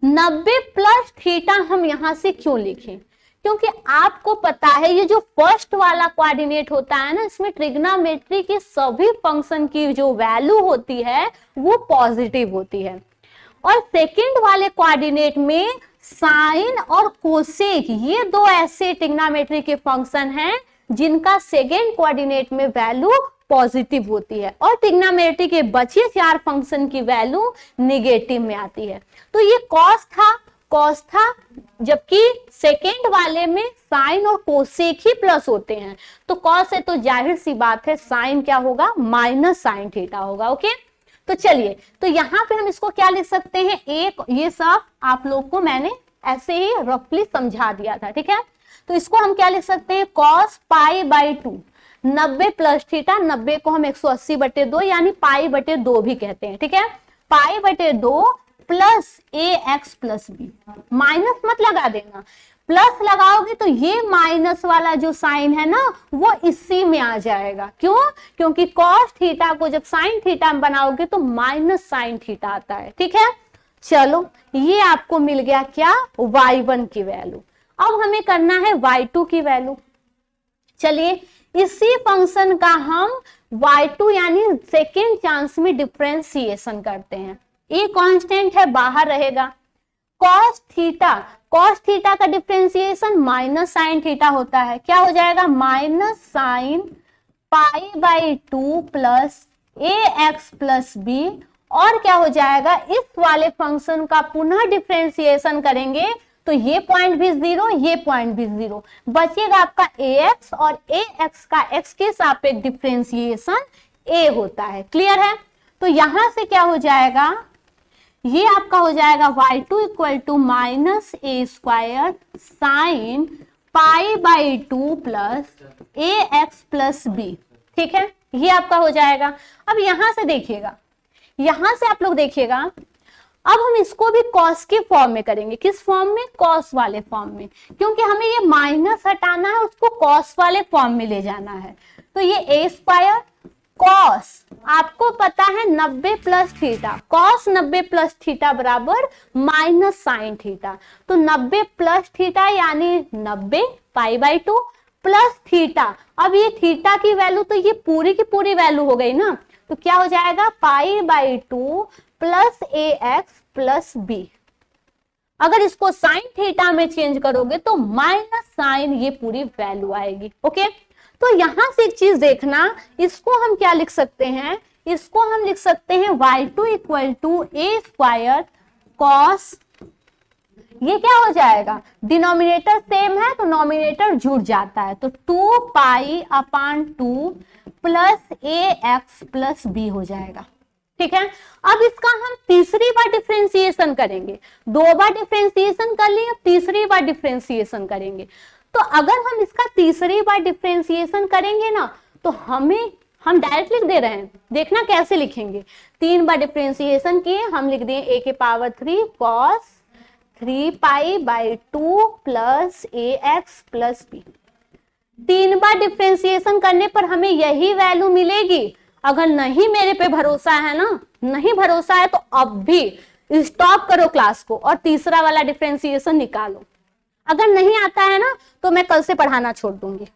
90 प्लस थीटा हम यहाँ से क्यों लिखें? क्योंकि आपको पता है ये जो फर्स्ट वाला कोऑर्डिनेट होता है ना, इसमें ट्रिग्नोमेट्री के सभी फंक्शन की जो वैल्यू होती है वो पॉजिटिव होती है, और सेकंड वाले कोऑर्डिनेट में साइन और कोसेक ये दो ऐसे ट्रिग्नोमेट्री के फंक्शन हैं जिनका सेकेंड कोऑर्डिनेट में वैल्यू पॉजिटिव होती है और ट्रिग्नोमेट्री के बचे 4 फंक्शन की वैल्यू निगेटिव में आती है। तो ये कॉस था, जबकि सेकेंड वाले में साइन और कोसेक ही प्लस होते हैं। तो कॉस है तो जाहिर सी बात है साइन क्या होगा, माइनस साइन थीटा होगा। ओके, तो चलिए, तो यहाँ पे हम इसको क्या लिख सकते हैं, एक ये सब आप लोग को मैंने ऐसे ही रफली समझा दिया था, ठीक है। तो इसको हम क्या लिख सकते हैं, cos pi by 2 90 plus theta, 90 को हम 180/2 यानी पाई बटे 2 भी कहते हैं, ठीक है। पाई बटे 2 plus A x plus B, minus मत लगा देना, प्लस लगाओगे तो ये माइनस वाला जो साइन है ना वो इसी में आ जाएगा। क्यों? क्योंकि कॉस थीटा को जब साइन थीटा में बनाओगे तो माइनस साइन थीटा आता है, ठीक है। चलो, ये आपको मिल गया क्या, y1 की वैल्यू। अब हमें करना है y2 की वैल्यू। चलिए, इसी फंक्शन का हम y2 यानी सेकेंड चांस में डिफरेंशिएशन करते हैं। ये कांस्टेंट है, बाहर रहेगा। कॉस थीटा का डिफरेंशिएशन माइनस साइन थीटा होता है, क्या हो जाएगा, minus sine pi by 2 plus A x plus B. और क्या हो जाएगा, इस वाले फंक्शन का पुनः डिफरेंशिएशन करेंगे तो ये पॉइंट भी 0, ये पॉइंट भी 0, बचेगा आपका ax और ax का x के सापेक्ष डिफरेंशिएशन a होता है। क्लियर है? तो यहां से क्या हो जाएगा, ये आपका हो जाएगा y2 equal to minus A square sine pi by 2 plus A x plus B, ठीक है, ये आपका हो जाएगा। अब यहां से देखिएगा, यहां से आप लोग देखिएगा, अब हम इसको भी कॉस के फॉर्म में करेंगे। किस फॉर्म में, कॉस वाले फॉर्म में, क्योंकि हमें ये माइनस हटाना है, उसको कॉस वाले फॉर्म में ले जाना है। तो ये ए स्क्वायर कॉस, आपको पता है 90 plus theta, cos 90 plus theta बराबर माइनस साइन थीटा। तो 90 प्लस थीटा यानी 90 पाई बाई 2 प्लस थीटा। अब ये थीटा की वैल्यू तो ये पूरी की पूरी वैल्यू हो गई ना, तो क्या हो जाएगा, pi by 2 plus A x plus B. अगर इसको साइन थीटा में चेंज करोगे तो माइनस साइन ये पूरी वैल्यू आएगी। ओके, तो यहां से एक चीज देखना, इसको हम क्या लिख सकते हैं, इसको हम लिख सकते हैं y2 equal to A square cos, ये क्या हो जाएगा, डिनोमिनेटर सेम है तो नॉमिनेटर जुड़ जाता है, तो 2 पाई अपान 2 plus A x plus B हो जाएगा। ठीक है, अब इसका हम तीसरी बार डिफरेंशिएशन करेंगे। 2 बार डिफरेंशिएशन कर लिए, अब तीसरी बार डिफरेंशिएशन करेंगे। तो अगर हम इसका तीसरी बार डिफरेंशिएशन करेंगे ना, तो हम डायरेक्ट लिख दे रहे हैं, देखना कैसे लिखेंगे। 3 बार डिफरेंशिएशन किए, हम लिख दिए a के power 3 cos 3 pi by 2 plus A x plus B. 3 बार डिफरेंशिएशन करने पर हमें यही वैल्यू मिलेगी। अगर नहीं मेरे पे भरोसा है ना, नहीं भरोसा है तो अब भी स्टॉप करो क्लास को और तीसरा वाला डिफरेंशिएशन निकालो। अगर नहीं आता है ना तो मैं कल से पढ़ाना छोड़ दूंगी।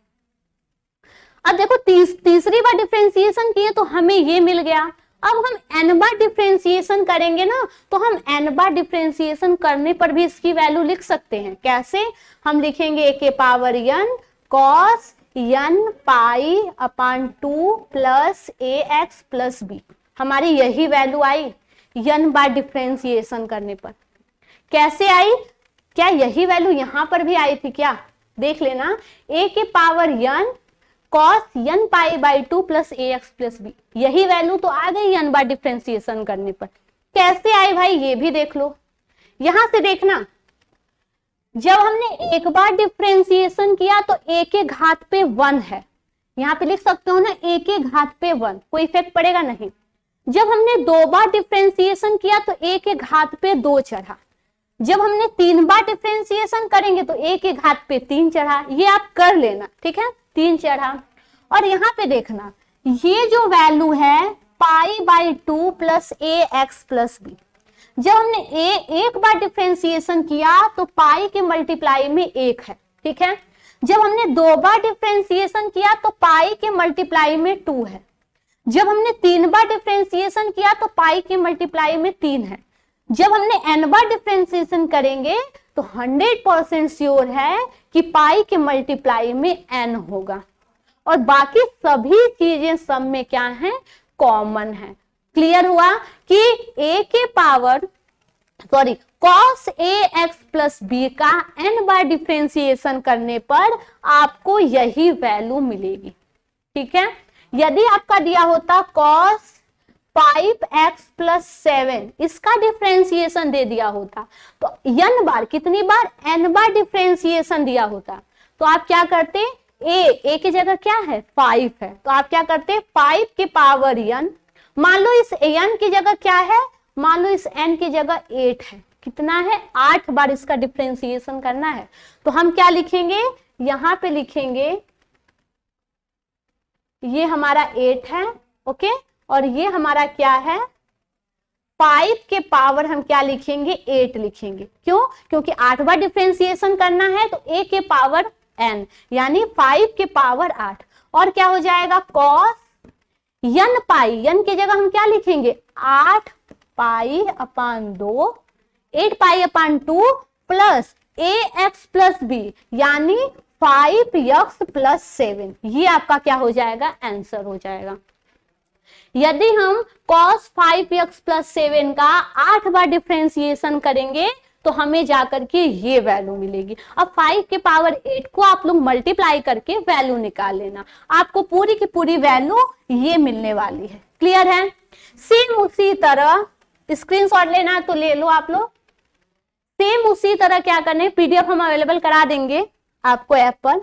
अब देखो तीसरी बार डिफरेंशिएशन किए तो हमें ये मिल गया। अब हम n बार डिफरेंशिएशन करेंगे ना, तो हम n बार डिफरेंशिएशन करने पर भी इसकी वैल्यू लिख सकते हैं। कैसे? हम लिखेंगे a के power n cos n pi upon 2 plus A x plus B. हमारी यही वैल्यू आई n बार डिफरेंशिएशन करने पर। कैसे आई? क्या यही वैल्यू यहां पर भी आई थी क्या? देख लेना, a के power n cos n pi by 2 plus A x plus B, यही वैल्यू तो आ गई n बार डिफरेंशिएशन करने पर। कैसे आई भाई, ये भी देख लो। यहां से देखना, जब हमने एक बार डिफरेंशिएशन किया तो a के घात पे 1 है, यहाँ पे लिख सकते हो ना a के घात पे 1, कोई इफेक्ट पड़ेगा नहीं। जब हमने 2 बार डिफरेंशिएशन किया तो a के घात पे 2 चढ़ा। जब हमने 3 बार डिफरेंशिएशन करेंगे तो a के घात पे 3 चढ़ा। ये आप कर लेना, ठीक है, 3 चढ़ा। और यहाँ पे देखना, ये जो वैल्यू है pi by 2 plus A x plus B, जब हमने एक बार डिफरेंशिएशन किया तो पाई के मल्टीप्लाई में 1 है, ठीक है। जब हमने 2 बार डिफरेंशिएशन किया तो पाई के मल्टीप्लाई में 2 है। जब हमने 3 बार डिफरेंशिएशन किया तो पाई के मल्टीप्लाई में 3 है। जब हमने n बार डिफरेंशिएशन करेंगे तो 100% श्योर है कि पाई के मल्टीप्लाई में n होगा और बाकी सभी चीजें सब में क्या है, कॉमन है। क्लियर हुआ कि a के power cos ax plus B का n बार डिफ्रेंसिएशन करने पर आपको यही वैल्यू मिलेगी। ठीक है, यदि आपका दिया होता cos 5x प्लस 7, इसका डिफ्रेंसिएशन दे दिया होता तो n बार, कितनी बार, n बार डिफ्रेंसिएशन दिया होता तो आप क्या करते, a की जगह क्या है 5 है, तो आप क्या करते 5 के पावर n, मान लो इस n की जगह क्या है, मान लो इस n की जगह 8 है, कितना है 8 बार इसका डिफ्रेंसिएशन करना है। तो हम क्या लिखेंगे, यहां पे लिखेंगे ये हमारा 8 है, ओके, और ये हमारा क्या है 5 के पावर हम क्या लिखेंगे 8 लिखेंगे। क्यों, क्योंकि 8 बार डिफ्रेंसिएशन करना है तो a के पावर n यानी 5 के पावर 8, और क्या हो जाएगा cos n पाई, n की जगह हम क्या लिखेंगे 8 पाई अपान 2, 8 पाई अपान 2 प्लस ax प्लस बी यानी 5x प्लस 7, ये आपका क्या हो जाएगा, आंसर हो जाएगा। यदि हम cos 5x प्लस 7 का 8 बार डिफ्रेंसिएशन करेंगे तो हमें जाकर के ये वैल्यू मिलेगी। अब 5 के पावर 8 को आप लोग मल्टीप्लाई करके वैल्यू निकाल लेना, आपको पूरी की पूरी वैल्यू ये मिलने वाली है। क्लियर है, सेम उसी तरह स्क्रीनशॉट लेना है तो ले लो आप लोग। सेम उसी तरह क्या करने, पीडीएफ हम अवेलेबल करा देंगे आपको ऐप पर।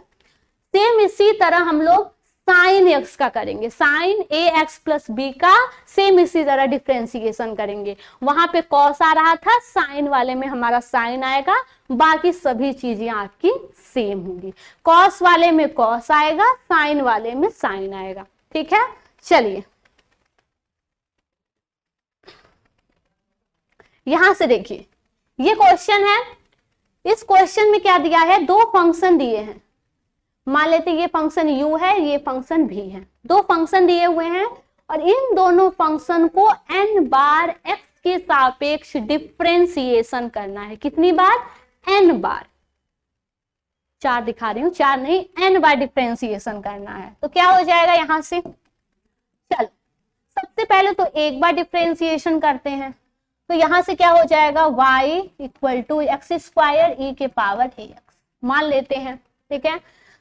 सेम इसी तरह हम लोग साइन एक्स का करेंगे, साइन ए एक्स प्लस बी का सेम इसी तरह डिफ्रेंसिएशन करेंगे। वहां पे कॉस आ रहा था, साइन वाले में हमारा साइन आएगा, बाकी सभी चीजें आपकी सेम होंगी। कॉस वाले में कॉस आएगा, साइन वाले में साइन आएगा। ठीक है, चलिए यहां से देखिए, ये क्वेश्चन है। इस क्वेश्चन में क्या दिया है, दो फंक्शन दिए हैं। मान लेते ये फंक्शन u है, ये फंक्शन v है, दो फंक्शन दिए हुए हैं और इन दोनों फंक्शन को n बार x के सापेक्ष डिफ्रेंसिएशन करना है। कितनी बार, n बार, 4 दिखा रही हूं, 4 नहीं, n बार डिफ्रेंसिएशन करना है। तो क्या हो जाएगा यहां से, चलो सबसे पहले तो एक बार डिफ्रेंसिएशन करते हैं, तो यहां से क्या हो जाएगा y equal to X square e के पावर ax मान लेते हैं। ठीक है,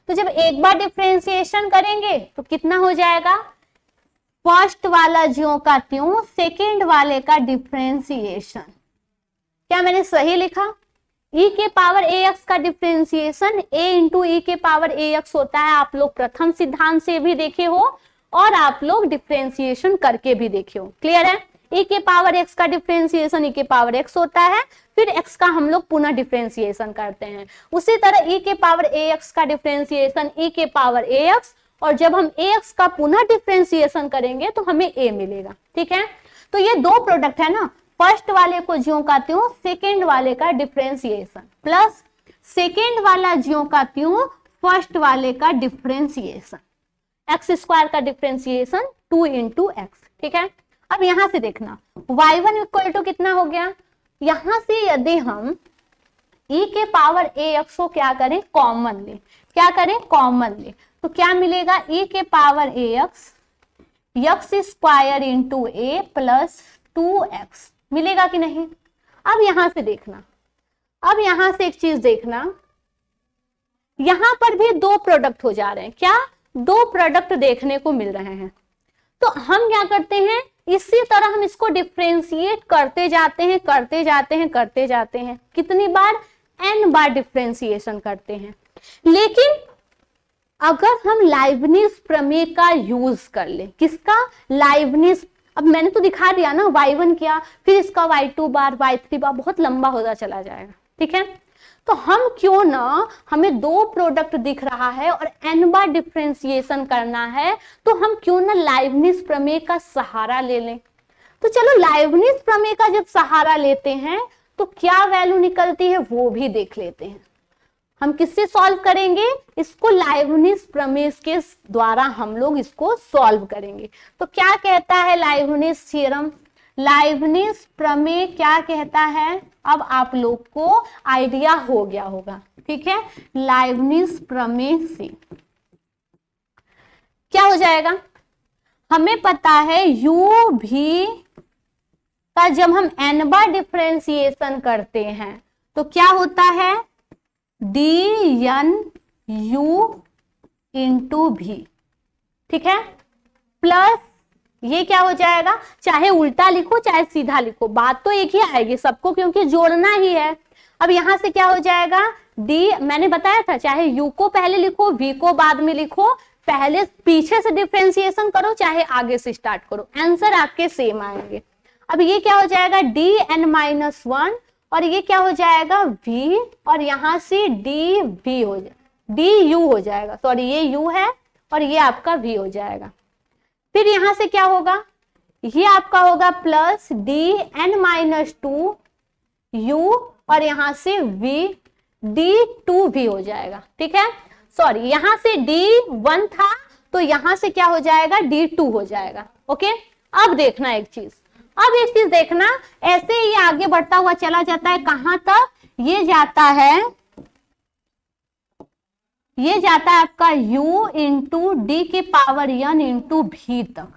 तो जब एक बार डिफ्रेंसिएशन करेंगे तो कितना हो जाएगा, फर्स्ट वाला ज्यों का त्यों, सेकेंड वाले का डिफ्रेंसिएशन। क्या मैंने सही लिखा, e के पावर ax का डिफ्रेंसिएशन a इंटू e के पावर ax होता है। आप लोग प्रथम सिद्धांत से भी देखे हो और आप लोग डिफ्रेंसिएशन करके भी देखे हो। क्लियर है, e के पावर x का डिफ्रेंसिएशन e के पावर x होता है, फिर x का हम लोग पुनः डिफ्रेंसिएशन करते हैं। उसी तरह e के पावर ax का डिफ्रेंसिएशन e के पावर ax, और जब हम ax का पुनः डिफ्रेंसिएशन करेंगे तो हमें a मिलेगा। ठीक है, तो ये दो प्रोडक्ट है ना, फर्स्ट वाले को ज्यों का त्यों, सेकेंड वाले का डिफ्रेंसिएशन, प्लस सेकेंड वाला ज्यों का त्यों, फर्स्ट वाले का डिफ्रेंसिएशन, एक्स स्क्वायर का डिफ्रेंसिएशन 2 इंटू एक्स। ठीक है, अब यहां से देखना y1 इक्वल टू कितना हो गया, यहां से यदि हम e के पावर ax को क्या करें, कॉमन ले, क्या करें, कॉमन ले, तो क्या मिलेगा, e के power ax x square into a plus 2x मिलेगा कि नहीं। अब यहां से देखना, अब यहां से एक चीज देखना, यहां पर भी दो प्रोडक्ट हो जा रहे हैं। क्या, दो प्रोडक्ट देखने को मिल रहे हैं। तो हम क्या करते हैं, इसी तरह हम इसको डिफ्रेंशिएट करते जाते हैं, करते जाते हैं, करते जाते हैं। कितनी बार, n बार डिफ्रेंशिएशन करते हैं। लेकिन अगर हम लाइबनिज प्रमेय का यूज कर ले, किसका, लाइबनिज, अब मैंने तो दिखा दिया ना, y1 किया, फिर इसका y2 बार, y3 बार, बहुत लंबा होता चला जाएगा। ठीक है, तो हम क्यों ना, हमें दो प्रोडक्ट दिख रहा है और n बार डिफ्रेंसिएशन करना है, तो हम क्यों ना लाइबनिज प्रमेय का सहारा ले लें। तो चलो लाइबनिज प्रमेय का जब सहारा लेते हैं तो क्या वैल्यू निकलती है वो भी देख लेते हैं। हम किससे सॉल्व करेंगे, इसको लाइबनिज प्रमेय के द्वारा हम लोग इसको सॉल्व करेंगे। तो क्या कहता है लाइबनिज थ्योरम, लाइबनिज प्रमेय क्या कहता है? अब आप लोग को आइडिया हो गया होगा, ठीक है। लाइबनिज प्रमेय से क्या हो जाएगा? हमें पता है u भी का जब हम n बार डिफरेंशिएशन करते हैं तो क्या होता है? dn u इंटू भी, ठीक है। प्लस ये क्या हो जाएगा? चाहे उल्टा लिखो चाहे सीधा लिखो, बात तो एक ही आएगी सबको, क्योंकि जोड़ना ही है। अब यहां से क्या हो जाएगा? d, मैंने बताया था चाहे u को पहले लिखो v को बाद में लिखो, पहले पीछे से डिफरेंशिएशन करो चाहे आगे से स्टार्ट करो, आंसर आपके सेम आएंगे। अब ये क्या हो जाएगा? dn-1 और ये क्या हो जाएगा? v और यहां से dv हो जाएगा, du हो जाएगा, सॉरी ये u है और ये आपका v हो जाएगा। फिर यहां से क्या होगा? ये आपका होगा प्लस dn-2 u और यहां से v d2v हो जाएगा, ठीक है। सॉरी यहां से d1 था तो यहां से क्या हो जाएगा? d2 हो जाएगा, ओके। अब देखना एक चीज, अब एक चीज देखना, ऐसे ही आगे बढ़ता हुआ चला जाता है, कहां तक? ये जाता है आपका u इंटू डी के पावर n इंटू भी तक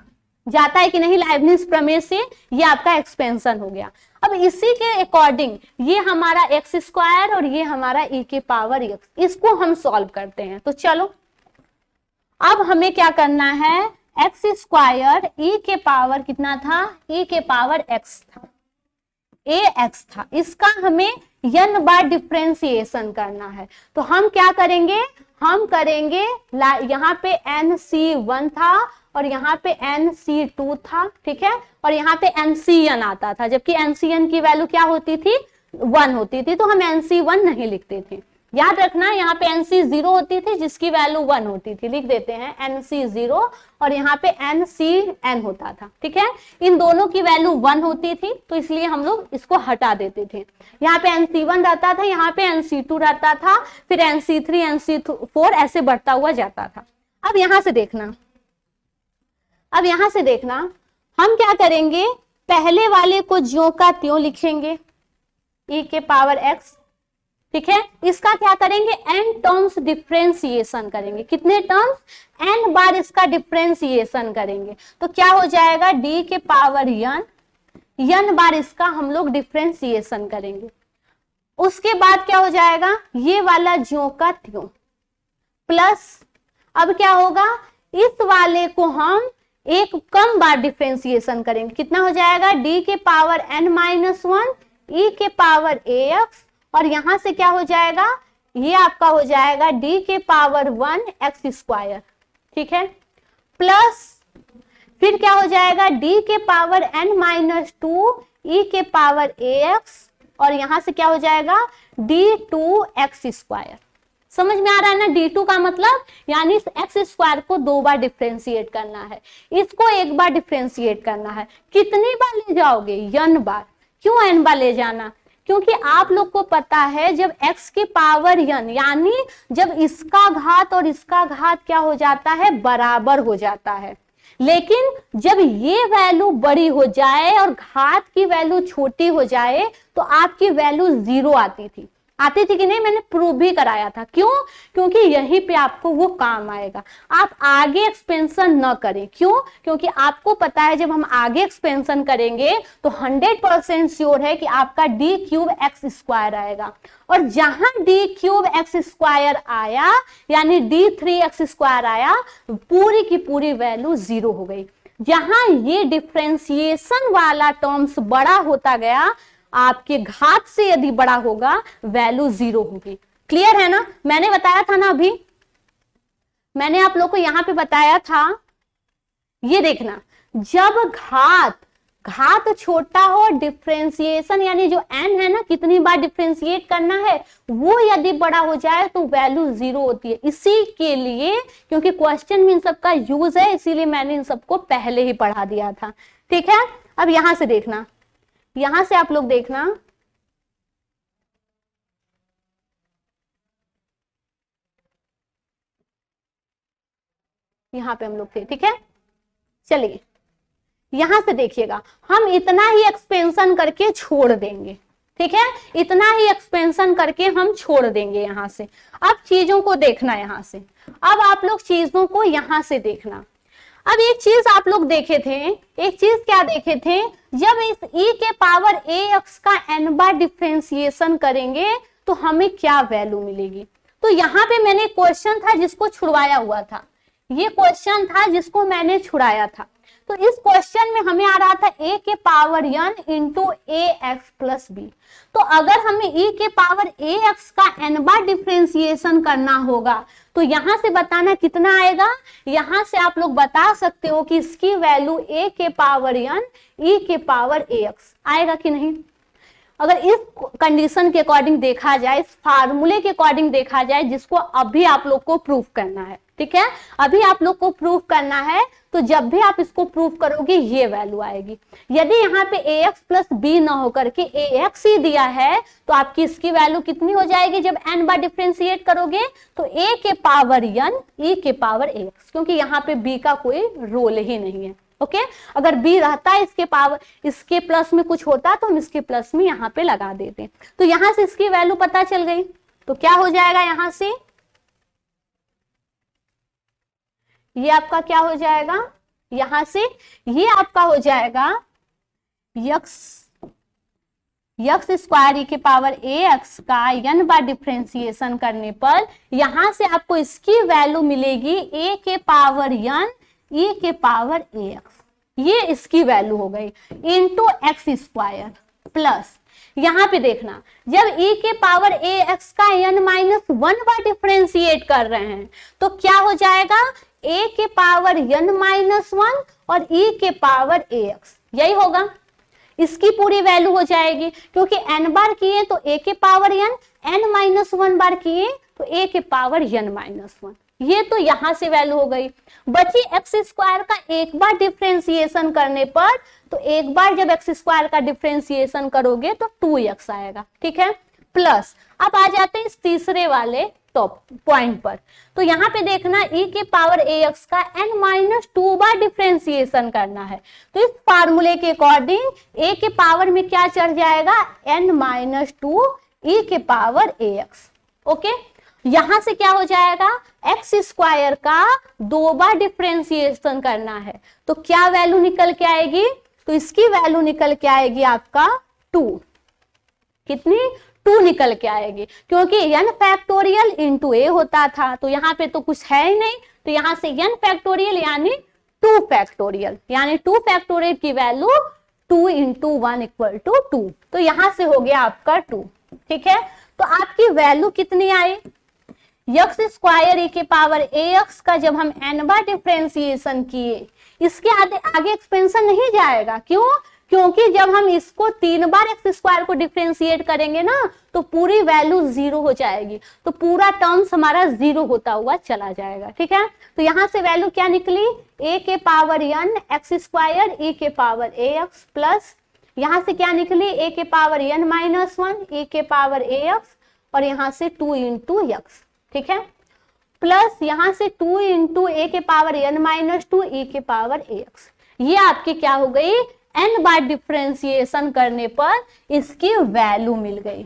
जाता है कि नहीं? लाइबनिज प्रमेय से ये आपका एक्सपेंशन हो गया। अब इसी के अकॉर्डिंग ये हमारा एक्स स्क्वायर और ये हमारा e के पावर x, इसको हम सॉल्व करते हैं। तो चलो अब हमें क्या करना है? एक्स स्क्वायर e के पावर कितना था? e के पावर x था, ax था, इसका हमें n बार डिफरेंशिएशन करना है। तो हम क्या करेंगे? हम करेंगे यहाँ पे nc1 था और यहाँ पे nc2 था, ठीक है, और यहाँ पे ncn आता था, जबकि ncn की वैल्यू क्या होती थी? 1 होती थी, तो हम nc1 नहीं लिखते थे। याद रखना यहाँ पे nc0 होती थी जिसकी वैल्यू 1 होती थी, लिख देते हैं nc0 और यहाँ पे ncn होता था, ठीक है। इन दोनों की वैल्यू 1 होती थी तो इसलिए हम लोग इसको हटा देते थे। यहाँ पे nc1 रहता था, यहाँ पे nc2 रहता था, फिर nc3 nc4 ऐसे बढ़ता हुआ जाता था। अब यहाँ से देखना, हम क्या करेंगे? पहले वाले को ज्यों का त्यों लिखेंगे, e के पावर x, ठीक है। इसका क्या करेंगे? n टर्म्स डिफरेंशिएशन करेंगे। कितने टर्म्स? n बार इसका डिफरेंशिएशन करेंगे। तो क्या हो जाएगा? d के पावर n बार इसका हम लोग डिफरेंशिएशन करेंगे। उसके बाद क्या हो जाएगा? ये वाला ज्यों का त्यों प्लस, अब क्या होगा? इस वाले को हम एक कम बार डिफरेंशिएशन करेंगे। कितना हो जाएगा? d के पावर n-1 e के पावर ax और यहां से क्या हो जाएगा? ये आपका हो जाएगा d के पावर 1 x स्क्वायर, ठीक है, प्लस फिर क्या हो जाएगा? d के पावर n-2 e के पावर ax और यहां से क्या हो जाएगा? d2x square. समझ में आ रहा है ना? d2 का मतलब यानी इस एक्स स्क्वायर को 2 बार डिफरेंशिएट करना है, इसको 1 बार डिफरेंशिएट करना है। कितनी बार ले जाओगे? n बार। क्यों n बार ले जाना? क्योंकि आप लोग को पता है जब x की पावर n यानी जब इसका घात और इसका घात क्या हो जाता है? बराबर हो जाता है। लेकिन जब ये वैल्यू बड़ी हो जाए और घात की वैल्यू छोटी हो जाए तो आपकी वैल्यू 0 आती थी कि नहीं? मैंने प्रूव भी कराया था। क्यों? क्योंकि यहीं पे आपको वो काम आएगा। आप आगे एक्सपेंशन न करें। क्यों? क्योंकि आपको पता है जब हम आगे एक्सपेंशन करेंगे तो 100% श्योर है कि आपका d क्यूब एक्स स्क्वायर आएगा, और जहां d क्यूब एक्स स्क्वायर आया यानी d3x स्क्वायर आया, पूरी की पूरी वैल्यू 0 हो गई। जहां ये डिफरेंशिएशन वाला टर्म्स बड़ा होता गया, आपके घात से यदि बड़ा होगा वैल्यू 0 होगी। क्लियर है ना? मैंने बताया था ना, अभी मैंने आप लोग को यहां पे बताया था, ये देखना, जब घात छोटा हो, डिफरेंशिएशन यानी जो n है ना, कितनी बार डिफरेंशिएट करना है, वो यदि बड़ा हो जाए तो वैल्यू 0 होती है। इसी के लिए, क्योंकि क्वेश्चन में इन सबका यूज है, इसीलिए मैंने इन सबको पहले ही पढ़ा दिया था, ठीक है। अब यहां से देखना, यहां से आप लोग देखना, यहां पे हम लोग थे, ठीक है। चलिए यहां से देखिएगा, हम इतना ही एक्सपेंशन करके छोड़ देंगे, ठीक है, इतना ही एक्सपेंशन करके हम छोड़ देंगे यहां से। अब चीजों को देखना यहां से, अब आप लोग चीजों को यहां से देखना। अब एक चीज आप लोग देखे थे, एक चीज क्या देखे थे, जब इस e के पावर ax का n बार डिफरेंशिएशन करेंगे तो हमें क्या वैल्यू मिलेगी। तो यहाँ पे मैंने क्वेश्चन था जिसको छुड़वाया हुआ था, ये क्वेश्चन था जिसको मैंने छुड़ाया था। तो इस क्वेश्चन में हमें आ रहा था a के power n into ax plus b। तो अगर हमें e के पावर ax का n बार डिफरेंशिएशन करना होगा तो यहां से बताना कितना आएगा, यहां से आप लोग बता सकते हो कि इसकी वैल्यू a के पावर n e के पावर ax आएगा कि नहीं। अगर इस कंडीशन के अकॉर्डिंग देखा जाए, इस फार्मूले के अकॉर्डिंग देखा जाए, जिसको अभी आप लोग को प्रूफ करना है, ठीक है, अभी आप लोग को प्रूफ करना है, तो जब भी आप इसको प्रूफ करोगे ये वैल्यू आएगी। यदि यहाँ पे ax प्लस b ना होकर के ax ही दिया है तो आपकी इसकी वैल्यू कितनी हो जाएगी जब n बार डिफरेंशिएट करोगे, तो a के पावर n e के पावर ax, क्योंकि यहाँ पे b का कोई रोल ही नहीं है। ओके, अगर b रहता है इसके पावर, इसके प्लस में कुछ होता तो हम इसके प्लस में यहाँ पे लगा देते। तो यहाँ से इसकी वैल्यू पता चल गई, तो क्या हो जाएगा, यहाँ से ये आपका क्या हो जाएगा, यहां से ये आपका हो जाएगा यक्स स्क्वायर e के पावर ax का n बार डिफरेंशिएशन करने पर यहां से आपको इसकी वैल्यू मिलेगी a के पावर n e के पावर ax, ये इसकी वैल्यू हो गई इंटू एक्स स्क्वायर प्लस, यहां पे देखना जब e के पावर ax का n माइनस 1 बार डिफरेंशिएट कर रहे हैं तो क्या हो जाएगा, a के पावर n माइनस 1 और e के पावर ax, यही होगा, इसकी पूरी वैल्यू हो जाएगी। क्योंकि n बार किए तो a के पावर n माइनस 1 बार किए तो a के पावर n माइनस 1, ये तो यहां से वैल्यू हो गई। बची एक्स स्क्वायर का एक बार डिफरेंशिएशन करने पर, तो एक बार जब एक्स स्क्वायर का डिफरेंशिएशन करोगे तो 2x आएगा, ठीक है, प्लस अब आ जाते हैं इस तीसरे वाले टॉप पॉइंट पर। तो यहाँ पे देखना e के पावर ax का n माइनस 2 बार डिफरेंशिएशन करना है, तो इस फार्मूले के अकॉर्डिंग a के पावर में क्या चढ़ जाएगा, n माइनस 2 e के पावर ax। ओके, यहां से क्या हो जाएगा, एक्स स्क्वायर का 2 बार डिफरेंशिएशन करना है, तो क्या वैल्यू निकल के आएगी, तो इसकी वैल्यू निकल के आएगी आपका 2, कितनी, 2 निकल के आएगी, क्योंकि n फैक्टोरियल इंटू a होता था, तो यहाँ पे तो कुछ है ही नहीं, तो यहाँ से n फैक्टोरियल यानी 2 फैक्टोरियल, यानी 2 फैक्टोरियल की वैल्यू 2 इंटू 1 इक्वल टू 2, तो यहां से हो गया आपका 2, ठीक है। तो आपकी वैल्यू कितनी आई, एक्स स्क्वायर e के पावर ax का जब हम n बार डिफरेंशिएशन किए, इसके आगे एक्सपेंशन नहीं जाएगा, क्यों, क्योंकि जब हम इसको 3 बार एक्स स्क्वायर को डिफरेंशिएट करेंगे ना तो पूरी वैल्यू 0 हो जाएगी, तो पूरा टर्म्स हमारा 0 होता हुआ चला जाएगा, ठीक है। तो यहां से वैल्यू क्या निकली, a के power n x square e के पावर ax प्लस, यहां से क्या निकली, a के पावर n माइनस 1 e के पावर ax और यहां से 2 इंटू एक्स, ठीक है, प्लस यहां से 2 इंटू a के पावर n माइनस 2 e के पावर ax, ये आपकी क्या हो गई, n बार डिफरेंशिएशन करने पर इसकी वैल्यू मिल गई,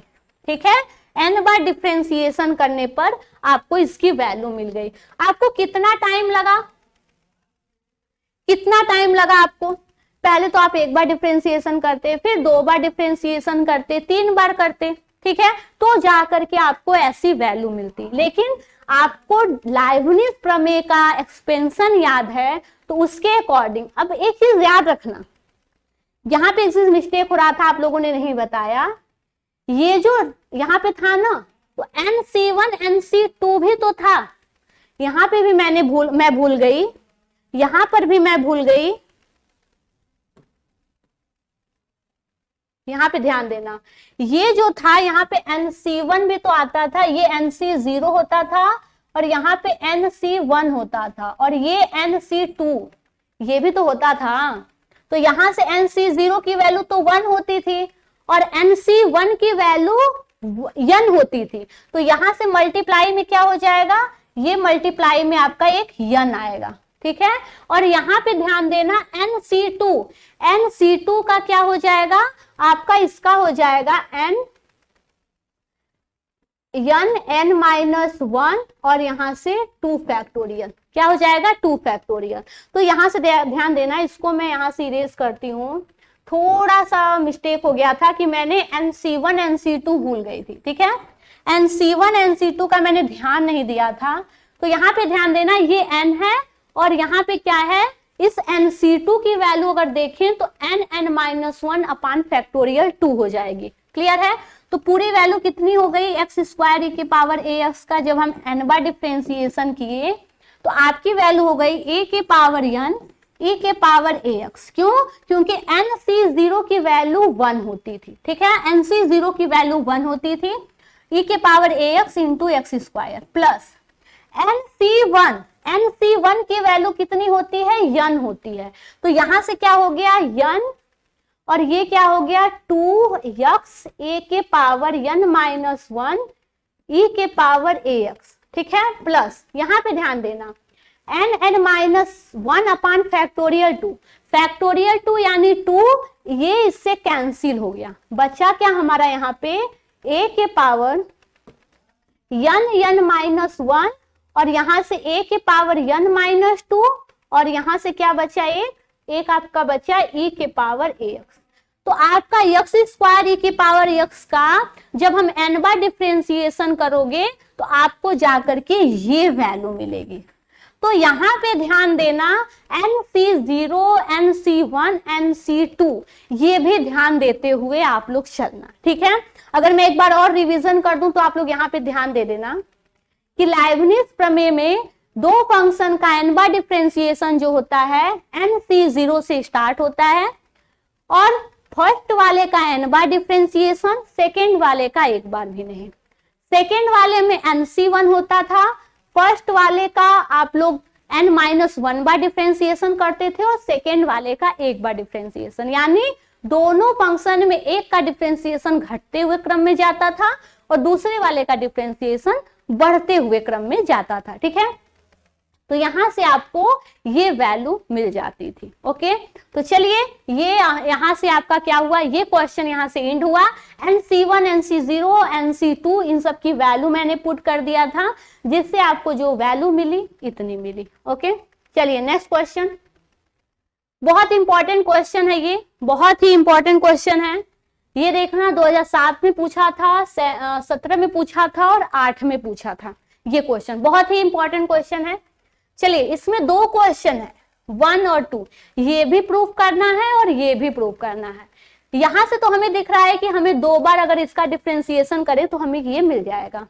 ठीक है, n बार डिफरेंशिएशन करने पर आपको इसकी वैल्यू मिल गई। आपको कितना टाइम लगा, कितना टाइम लगा आपको, पहले तो आप 1 बार डिफरेंशिएशन करते, फिर 2 बार डिफरेंशिएशन करते, 3 बार करते, ठीक है, तो जाकर के आपको ऐसी वैल्यू मिलती। लेकिन आपको लाइबनिज प्रमेय का एक्सपेंशन याद है, तो उसके अकॉर्डिंग अब एक चीज याद रखना, यहाँ पे एक चीज मिस्टेक हो रहा था, आप लोगों ने नहीं बताया, ये जो यहाँ पे था ना, तो NC1 NC2 भी तो था, यहाँ पे भी मैं भूल गई, यहाँ पर भी मैं भूल गई, यहाँ पे ध्यान देना, ये जो था यहाँ पे NC1 भी तो आता था, ये NC0 होता था और यहाँ पे NC1 होता था और ये NC2 ये भी तो होता था, तो यहाँ से NC0 की वैल्यू तो 1 होती थी और NC1 की वैल्यू n होती थी, तो यहाँ से मल्टीप्लाई में क्या हो जाएगा, ये मल्टीप्लाई में आपका एक n आएगा, ठीक है। और यहाँ पे ध्यान देना NC2, NC2 का क्या हो जाएगा आपका, इसका हो जाएगा n-1 और यहां से 2 फैक्टोरियल, क्या हो जाएगा 2 फैक्टोरियल। तो यहां से ध्यान देना, इसको मैं यहां से इरेज करती हूँ, थोड़ा सा मिस्टेक हो गया था कि मैंने NC1 NC2 भूल गई थी, ठीक है। NC1 NC2 का मैंने ध्यान नहीं दिया था, तो यहाँ पे ध्यान देना, ये n है और यहाँ पे क्या है, इस NC2 की वैल्यू अगर देखें तो n-1 अपान फैक्टोरियल 2 हो जाएगी। क्लियर है। तो पूरी वैल्यू कितनी हो गई x स्क्वायर e की पावर ax का, जब हम n बार डिफरेंशिएशन किए तो आपकी वैल्यू हो गई a के पावर n e के पावर ax। क्यों, क्योंकि NC0 की वैल्यू 1 होती थी, ठीक है। NC0 की वैल्यू 1 होती थी, e के power ax into x square plus NC1 की वैल्यू कितनी होती है, n होती है। तो यहां से क्या हो गया n, और ये क्या हो गया 2x a के पावर n-1 e के पावर ax, ठीक है। प्लस यहाँ पे ध्यान देना n-1 अपान फैक्टोरियल 2, फैक्टोरियल 2 यानी 2, ये इससे कैंसिल हो गया, बचा क्या हमारा यहाँ पे a के पावर n-1 और यहां से a के पावर n-2 और यहां से क्या बचा, एक आपका बचा e के पावर ax। तो आपका x स्क्वायर e की पावर x का जब हम n बार डिफरेंशिएशन करोगे तो आपको जाकर के ये वैल्यू मिलेगी। तो यहाँ पे ध्यान देना NC0, NC1, NC2 ये भी ध्यान देते हुए आप लोग चलना, ठीक है। अगर मैं एक बार और रिवीजन कर दूं तो आप लोग यहाँ पे ध्यान दे देना कि लाइबनिज प्रमेय में दो फंक्शन का n बार डिफरेंशिएशन जो होता है NC0 से स्टार्ट होता है और फर्स्ट वाले का n बार डिफरेंशिएशन, सेकेंड वाले का एक बार भी नहीं। सेकेंड वाले में NC1 होता था, फर्स्ट वाले का आप लोग n-1 बार डिफरेंशिएशन करते थे और सेकेंड वाले का एक बार डिफरेंशिएशन, यानी दोनों फंक्शन में एक का डिफरेंशिएशन घटते हुए क्रम में जाता था और दूसरे वाले का डिफरेंशिएशन बढ़ते हुए क्रम में जाता था, ठीक है। तो यहां से आपको ये वैल्यू मिल जाती थी। ओके, तो चलिए ये यहां से आपका क्या हुआ, ये क्वेश्चन यहां से एंड हुआ। NC1, NC0, NC2 इन सब की वैल्यू मैंने पुट कर दिया था, जिससे आपको जो वैल्यू मिली इतनी मिली। ओके, चलिए नेक्स्ट क्वेश्चन। बहुत इंपॉर्टेंट क्वेश्चन है ये, बहुत ही इंपॉर्टेंट क्वेश्चन है ये। देखना 2007 में पूछा था, 17 में पूछा था और 8 में पूछा था। ये क्वेश्चन बहुत ही इंपॉर्टेंट क्वेश्चन है। चलिए इसमें दो क्वेश्चन है, 1 और 2, ये भी प्रूफ करना है और ये भी प्रूफ करना है। यहां से तो हमें दिख रहा है कि हमें दो बार अगर इसका डिफरेंशिएशन करें तो हमें ये मिल जाएगा,